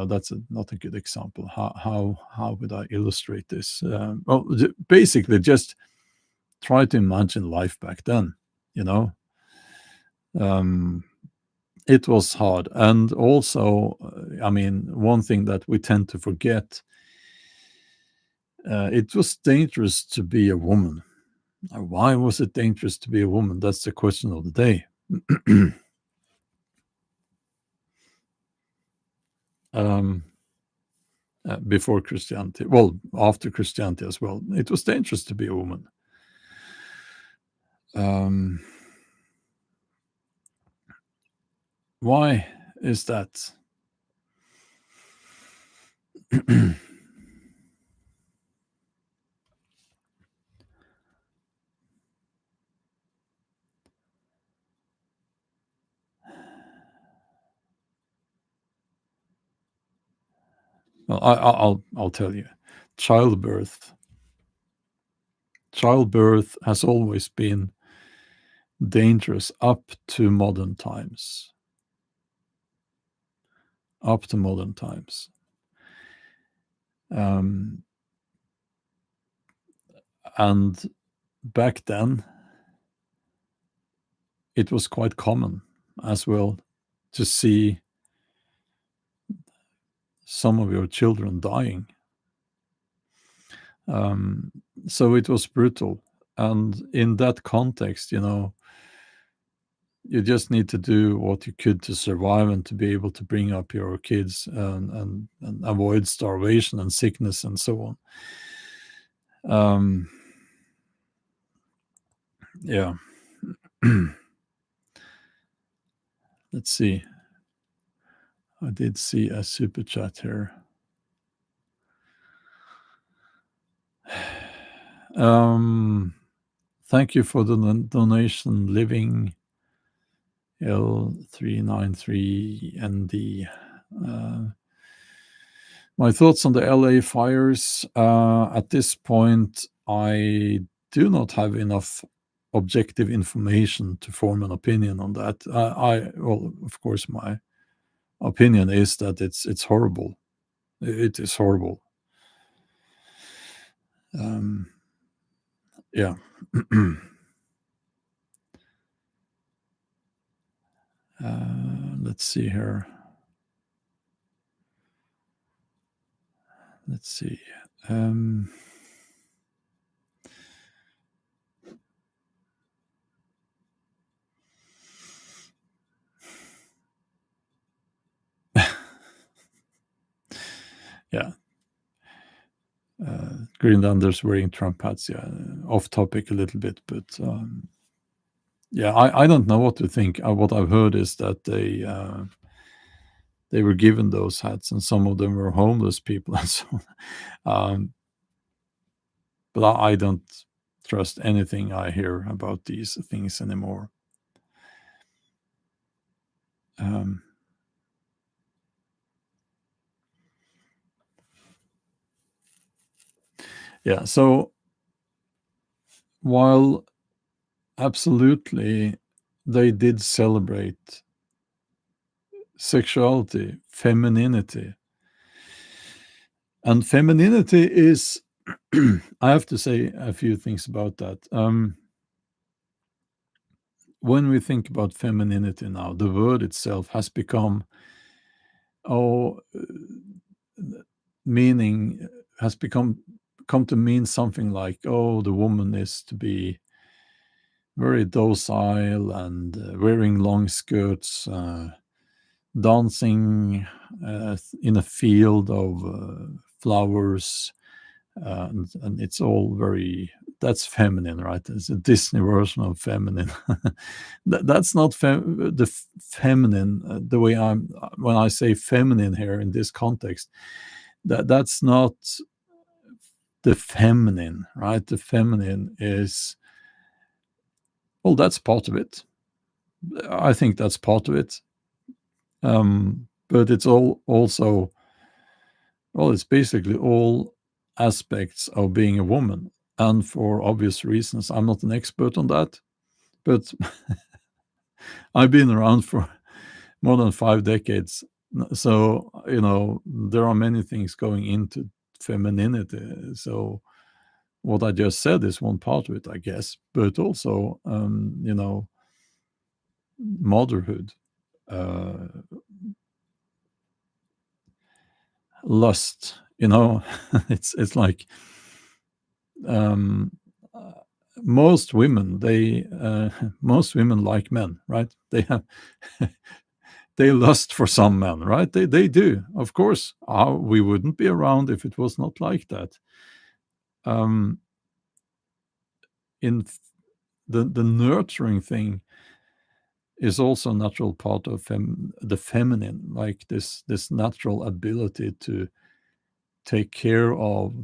that's not a good example. How would I illustrate this? Well, basically, just try to imagine life back then. It was hard, and also, one thing that we tend to forget: it was dangerous to be a woman. Why was it dangerous to be a woman? That's the question of the day. Before Christianity, well, after Christianity as well, it was dangerous to be a woman. Why is that? Well, I'll tell you, childbirth. Childbirth has always been dangerous up to modern times. Up to modern times. And back then, it was quite common as well to see some of your children dying. So it was brutal. And in that context, you just need to do what you could to survive and to be able to bring up your kids and avoid starvation and sickness and so on. Yeah. Let's see. I did see a super chat here. Thank you for the donation, Living L393ND. My thoughts on the LA fires. At this point, I do not have enough objective information to form an opinion on that. Well, of course, my opinion is that it's horrible. It is horrible. Yeah. Let's see here. Let's see. Yeah. Greenlanders wearing Trump hats. Yeah, off topic a little bit, but yeah, I don't know what to think. What I've heard is that they were given those hats, and some of them were homeless people and so on. But I don't trust anything I hear about these things anymore. Yeah, so while absolutely they did celebrate sexuality, femininity, and femininity is, I have to say a few things about that. When we think about femininity now, the word itself has become, oh, meaning has come to mean something like, oh, the woman is to be very docile and wearing long skirts, dancing in a field of flowers, and it's all very, that's feminine, right? It's a Disney version of feminine. That's not feminine the way I'm when I say feminine here in this context. That's not the feminine, right? The feminine is, well, that's part of it. I think that's part of it. But it's also, well, it's basically all aspects of being a woman. And for obvious reasons, I'm not an expert on that, but I've been around for more than 5 decades. So, there are many things going into femininity. So what I just said is one part of it, I guess, but also, motherhood, uh, lust, it's like, um, uh, most women, most women like men, right? They have, they lust for some men, right? They do, of course. We wouldn't be around if it was not like that. Um, in the nurturing thing is also a natural part of the feminine, like this natural ability to take care of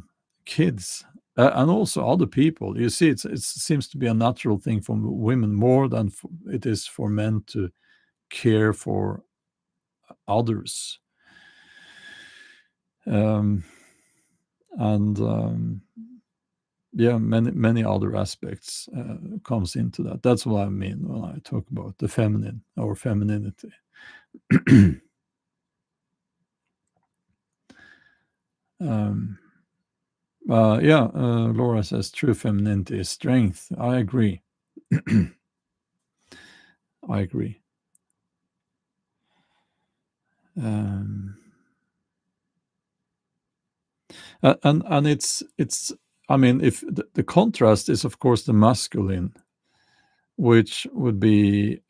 kids, and also other people. You see, it seems to be a natural thing for women more than it is for men to care for others. um, and yeah, many other aspects comes into that. That's what I mean when I talk about the feminine or femininity. um, Laura says true femininity is strength. I agree. I agree. Um, and it's I mean, if the contrast is of course the masculine, which would be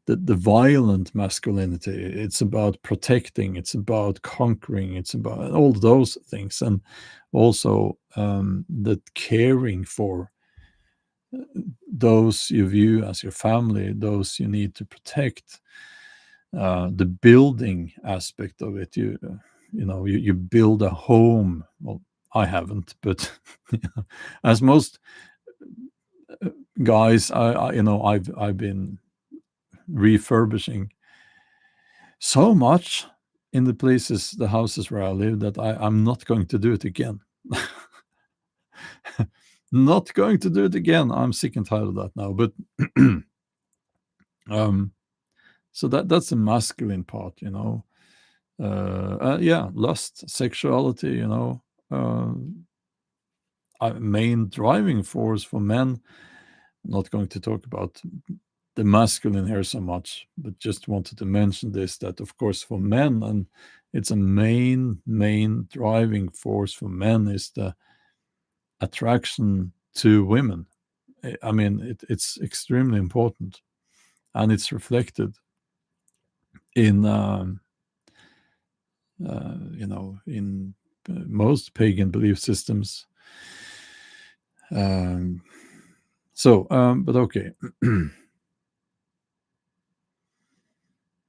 the violent masculinity. It's about protecting, it's about conquering, it's about all those things, and also the caring for those you view as your family, those you need to protect. The building aspect of it, you build a home. Well, I haven't, but as most guys, I've been refurbishing so much in the houses where I live, that I'm not going to do it again. Not going to do it again. I'm sick and tired of that now. But so that's the masculine part, lust, sexuality, a main driving force for men. Not going to talk about the masculine here so much, but just wanted to mention this, that of course for men, and it's a main driving force for men, is the attraction to women. I mean, it's extremely important, and it's reflected in in most pagan belief systems. But okay.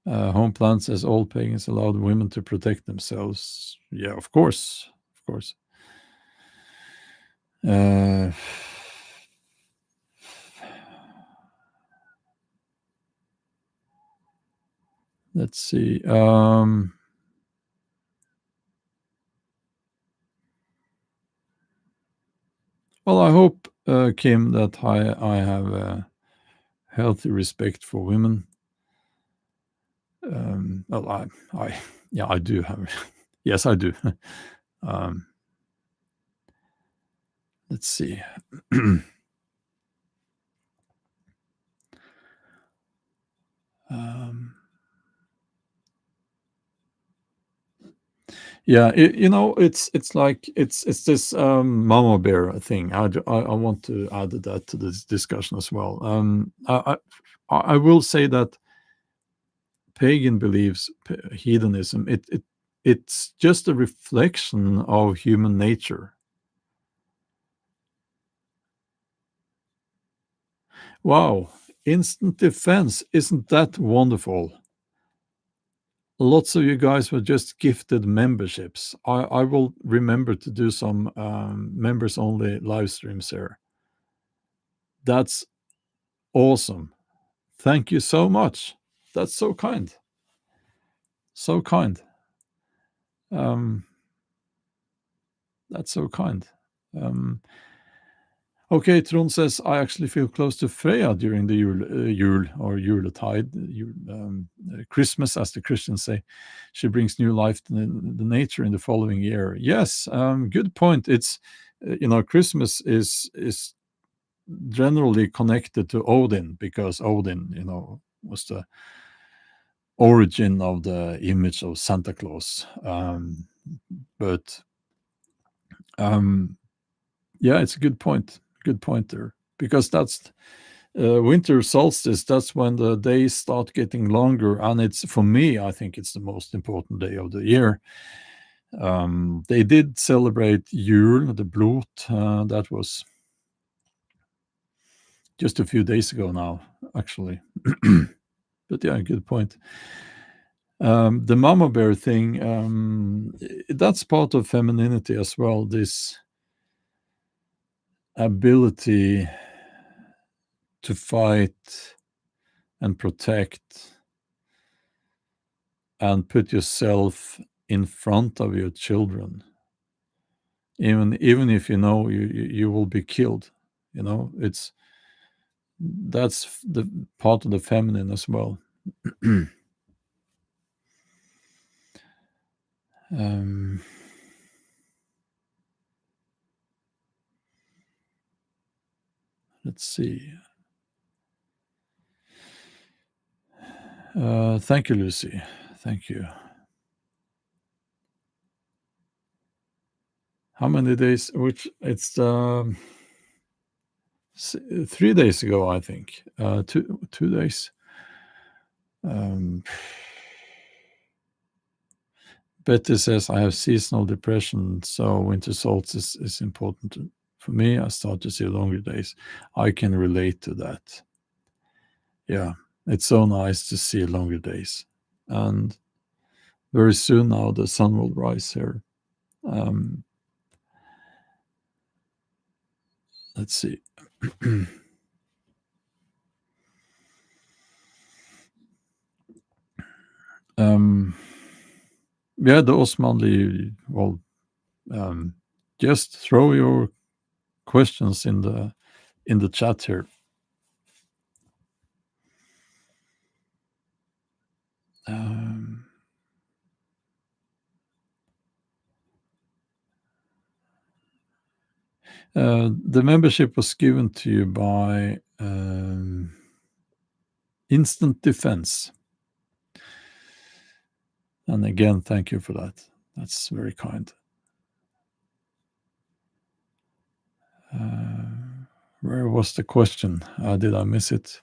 Home plan says all pagans allowed women to protect themselves. Yeah, of course, of course. Let's see. Well, I hope, Kim, that I have a healthy respect for women. Well, I do have. Yes, I do. um, let's see. um, Yeah, it's like it's this mama bear thing. I want to add that to this discussion as well. I will say that pagan beliefs, heathenism, it's just a reflection of human nature. Wow, instant defense, isn't that wonderful? Lots of you guys were just gifted memberships. I will remember to do some members only live streams here. That's awesome. Thank you so much. That's so kind. So kind. Um, that's so kind. Um, okay, Trond says, I actually feel close to Freya during the Yule or Yuletide, Christmas, as the Christians say. She brings new life to the nature in the following year. Yes, good point. It's, Christmas is generally connected to Odin, because Odin, was the origin of the image of Santa Claus. But yeah, it's a good point. Good point there, because that's winter solstice. That's when the days start getting longer, and it's, for me, I think it's the most important day of the year. They did celebrate Yule, the Blot. That was just a few days ago now, actually. But yeah, good point. The mama bear thing, that's part of femininity as well. This ability to fight and protect and put yourself in front of your children, even if you know you will be killed. That's the part of the feminine as well. um, let's see. Thank you, Lucy. Thank you. How many days? Which it's 3 days ago, I think. 2 days. Betty says I have seasonal depression, so winter solstice is important for me. I start to see longer days. I can relate to that. Yeah, it's so nice to see longer days, and very soon now the sun will rise here. Let's see. Yeah, the Osmanli. Well, just throw your questions in the chat here. The membership was given to you by Instant Defense. And again, thank you for that. That's very kind. Where was the question? Did I miss it?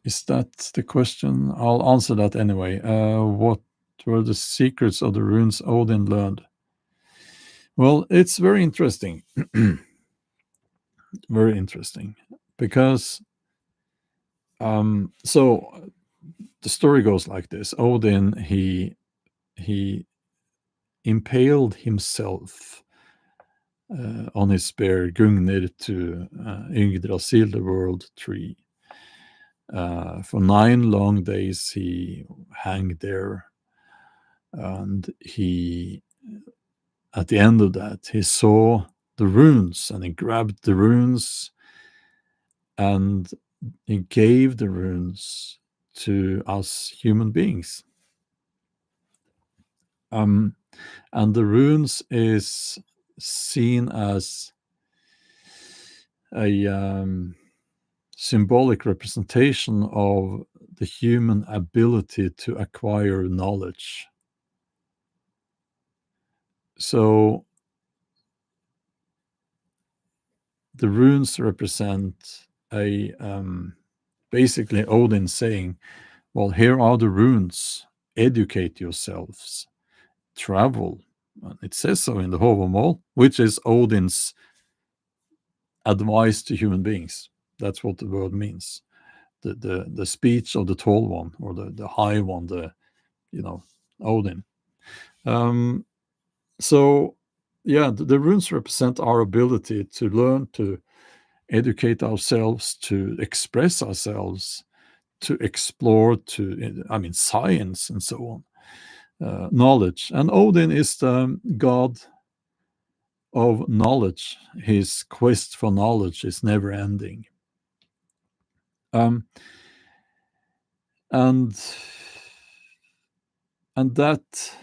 Is that the question? I'll answer that anyway. What were the secrets of the runes Odin learned? Well, it's very interesting. Very interesting. Because, so the story goes like this. Odin, he impaled himself on his spear Gungnir to Yggdrasil, the world tree. For 9 long days he hung there, and at the end of that, he saw the runes, and he grabbed the runes, and he gave the runes to us human beings. And the runes is seen as a symbolic representation of the human ability to acquire knowledge. So the runes represent basically Odin saying, well, here are the runes, educate yourselves, travel. And it says so in the Havamal, which is Odin's advice to human beings. That's what the word means. The speech of the tall one, or the high one, Odin. So yeah, the runes represent our ability to learn, to educate ourselves, to express ourselves, to explore, science and so on, knowledge. And Odin is the god of knowledge. His quest for knowledge is never ending. And that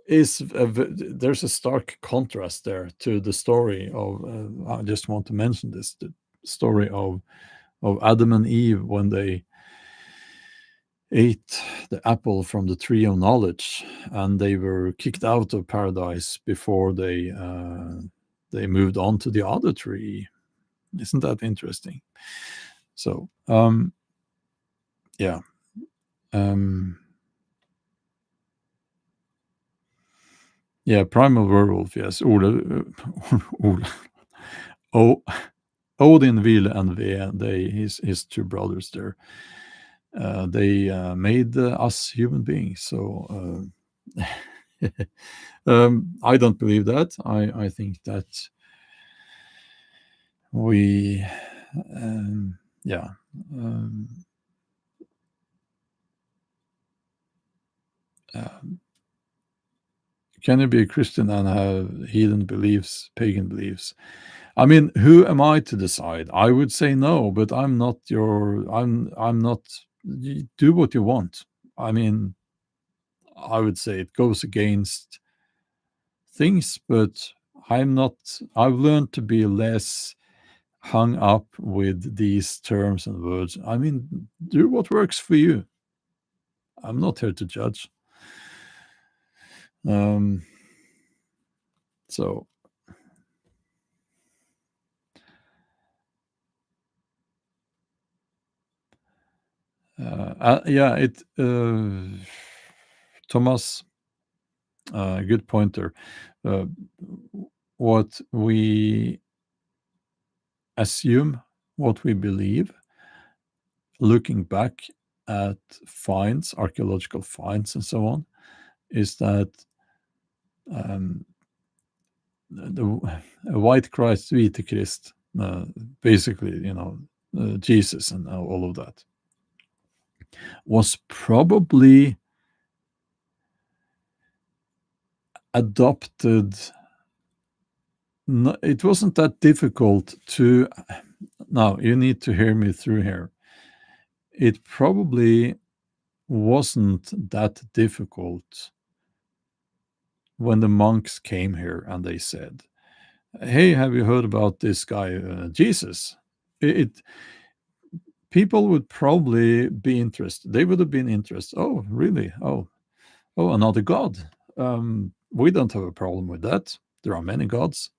is there's a stark contrast there to the story of I just want to mention this, the story of Adam and Eve when they ate the apple from the tree of knowledge, and they were kicked out of paradise before they moved on to the other tree. Isn't that interesting? So yeah. Yeah, primal werewolf, yes. Odin, Vil, and Ve, his 2 brothers there, they made us human beings. So I don't believe that. I think that we, yeah. Um, can you be a Christian and have heathen beliefs, pagan beliefs? I mean, who am I to decide? I would say no, but I'm not your. I'm not. You do what you want. I mean, I would say it goes against things, but I'm not. I've learned to be less hung up with these terms and words. I mean, do what works for you. I'm not here to judge. Um, so yeah, Thomas, good pointer. Uh, what we assume, what we believe, looking back at finds, archaeological finds, and so on, is that um, the white Christ, Hvite Christ, basically, Jesus and all of that, was probably adopted. No, it wasn't that difficult to. Now, you need to hear me through here. It probably wasn't that difficult when the monks came here and they said, "Hey, have you heard about this guy, Jesus?" It People would probably be interested. They would have been interested. Oh, really? Oh, another god. We don't have a problem with that. There are many gods.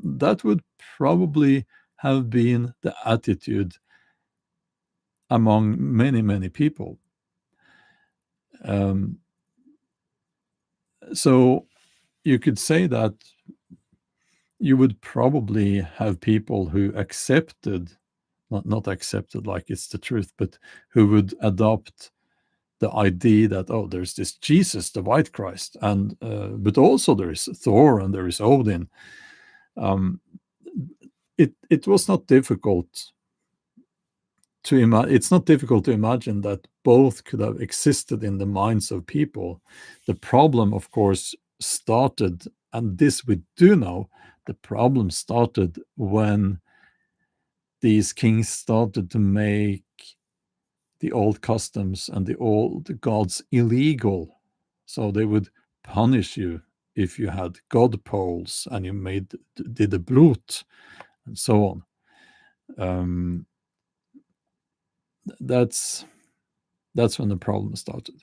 That would probably have been the attitude among many, many people. Um, so you could say that you would probably have people who accepted, not accepted like it's the truth, but who would adopt the idea that, oh, there's this Jesus, the white Christ, and but also there is Thor and there is Odin. Um, it was not difficult to imagine. It's not difficult to imagine that both could have existed in the minds of people. The problem, of course, started, and this we do know, the problem started when these kings started to make the old customs and the old gods illegal. So they would punish you if you had god poles and you did a brut and so on. Um, that's when the problem started.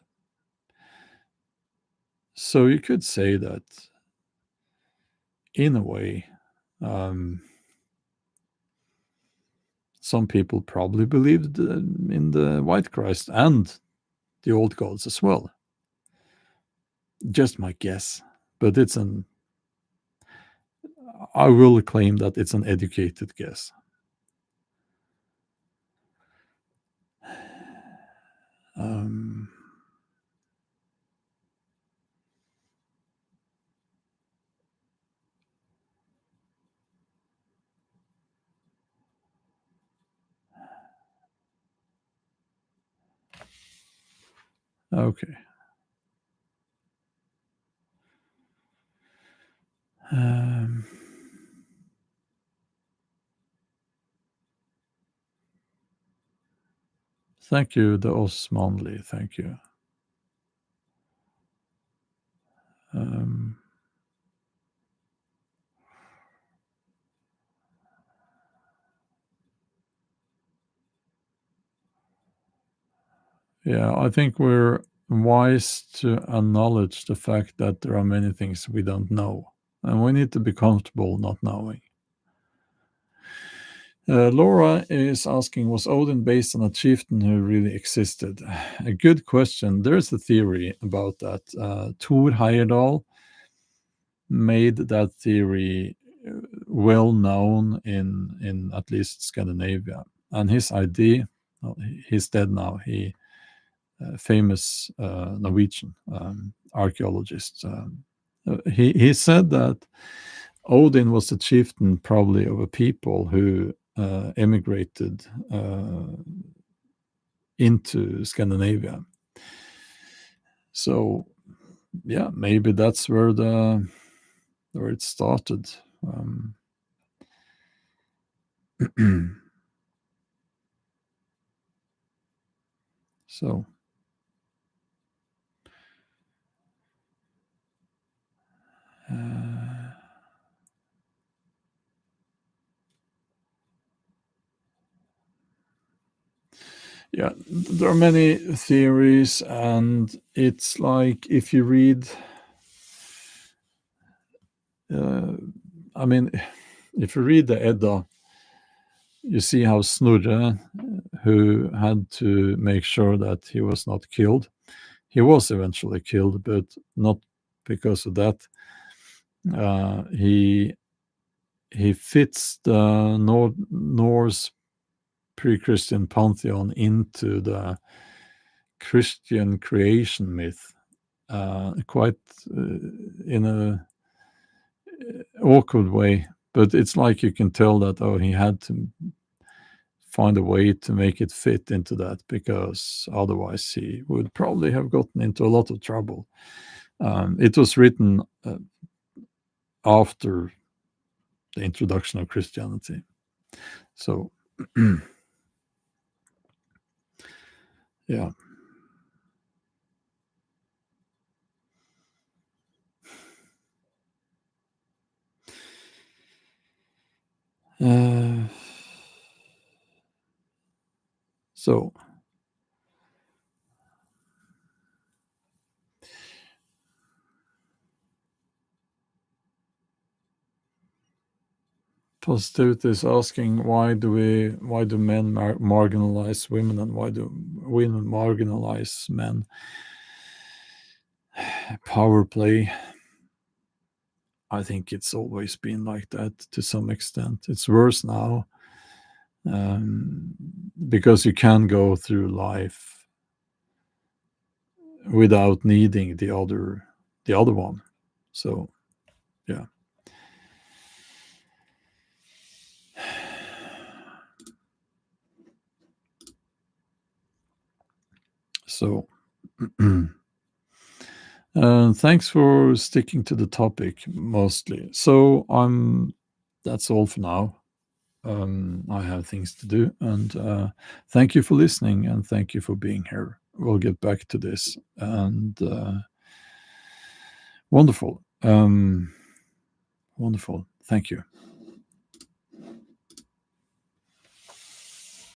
So you could say that, in a way, um, some people probably believed in the white Christ and the old gods as well. Just my guess, but I will claim that it's an educated guess. Um, okay. Um, Thank you, the Osmanli. Thank you. Um, yeah, I think we're wise to acknowledge the fact that there are many things we don't know, and we need to be comfortable not knowing. Laura is asking, was Odin based on a chieftain who really existed? A good question. There's a theory about that. Thor Heyerdahl made that theory well known in at least Scandinavia. And his idea, well, he's dead now. He famous Norwegian archaeologist. he said that Odin was the chieftain probably of a people who emigrated into Scandinavia. So yeah, maybe that's where it started. So yeah, there are many theories, and it's like if you read, I mean, if you read the Edda, you see how Snorre, who had to make sure that he was not killed, he was eventually killed, but not because of that. He fits the Norse pre-Christian pantheon into the Christian creation myth, quite in a awkward way. But it's like you can tell that he had to find a way to make it fit into that, because otherwise he would probably have gotten into a lot of trouble. It was written after the introduction of Christianity. So, yeah. So, Positivity is asking, why do men marginalize women, and why do women marginalize men? Power play. I think it's always been like that to some extent. It's worse now, because you can go through life without needing the other one. So yeah. So thanks for sticking to the topic mostly. So that's all for now. I have things to do, and thank you for listening, and thank you for being here. We'll get back to this, and wonderful. Wonderful. Thank you.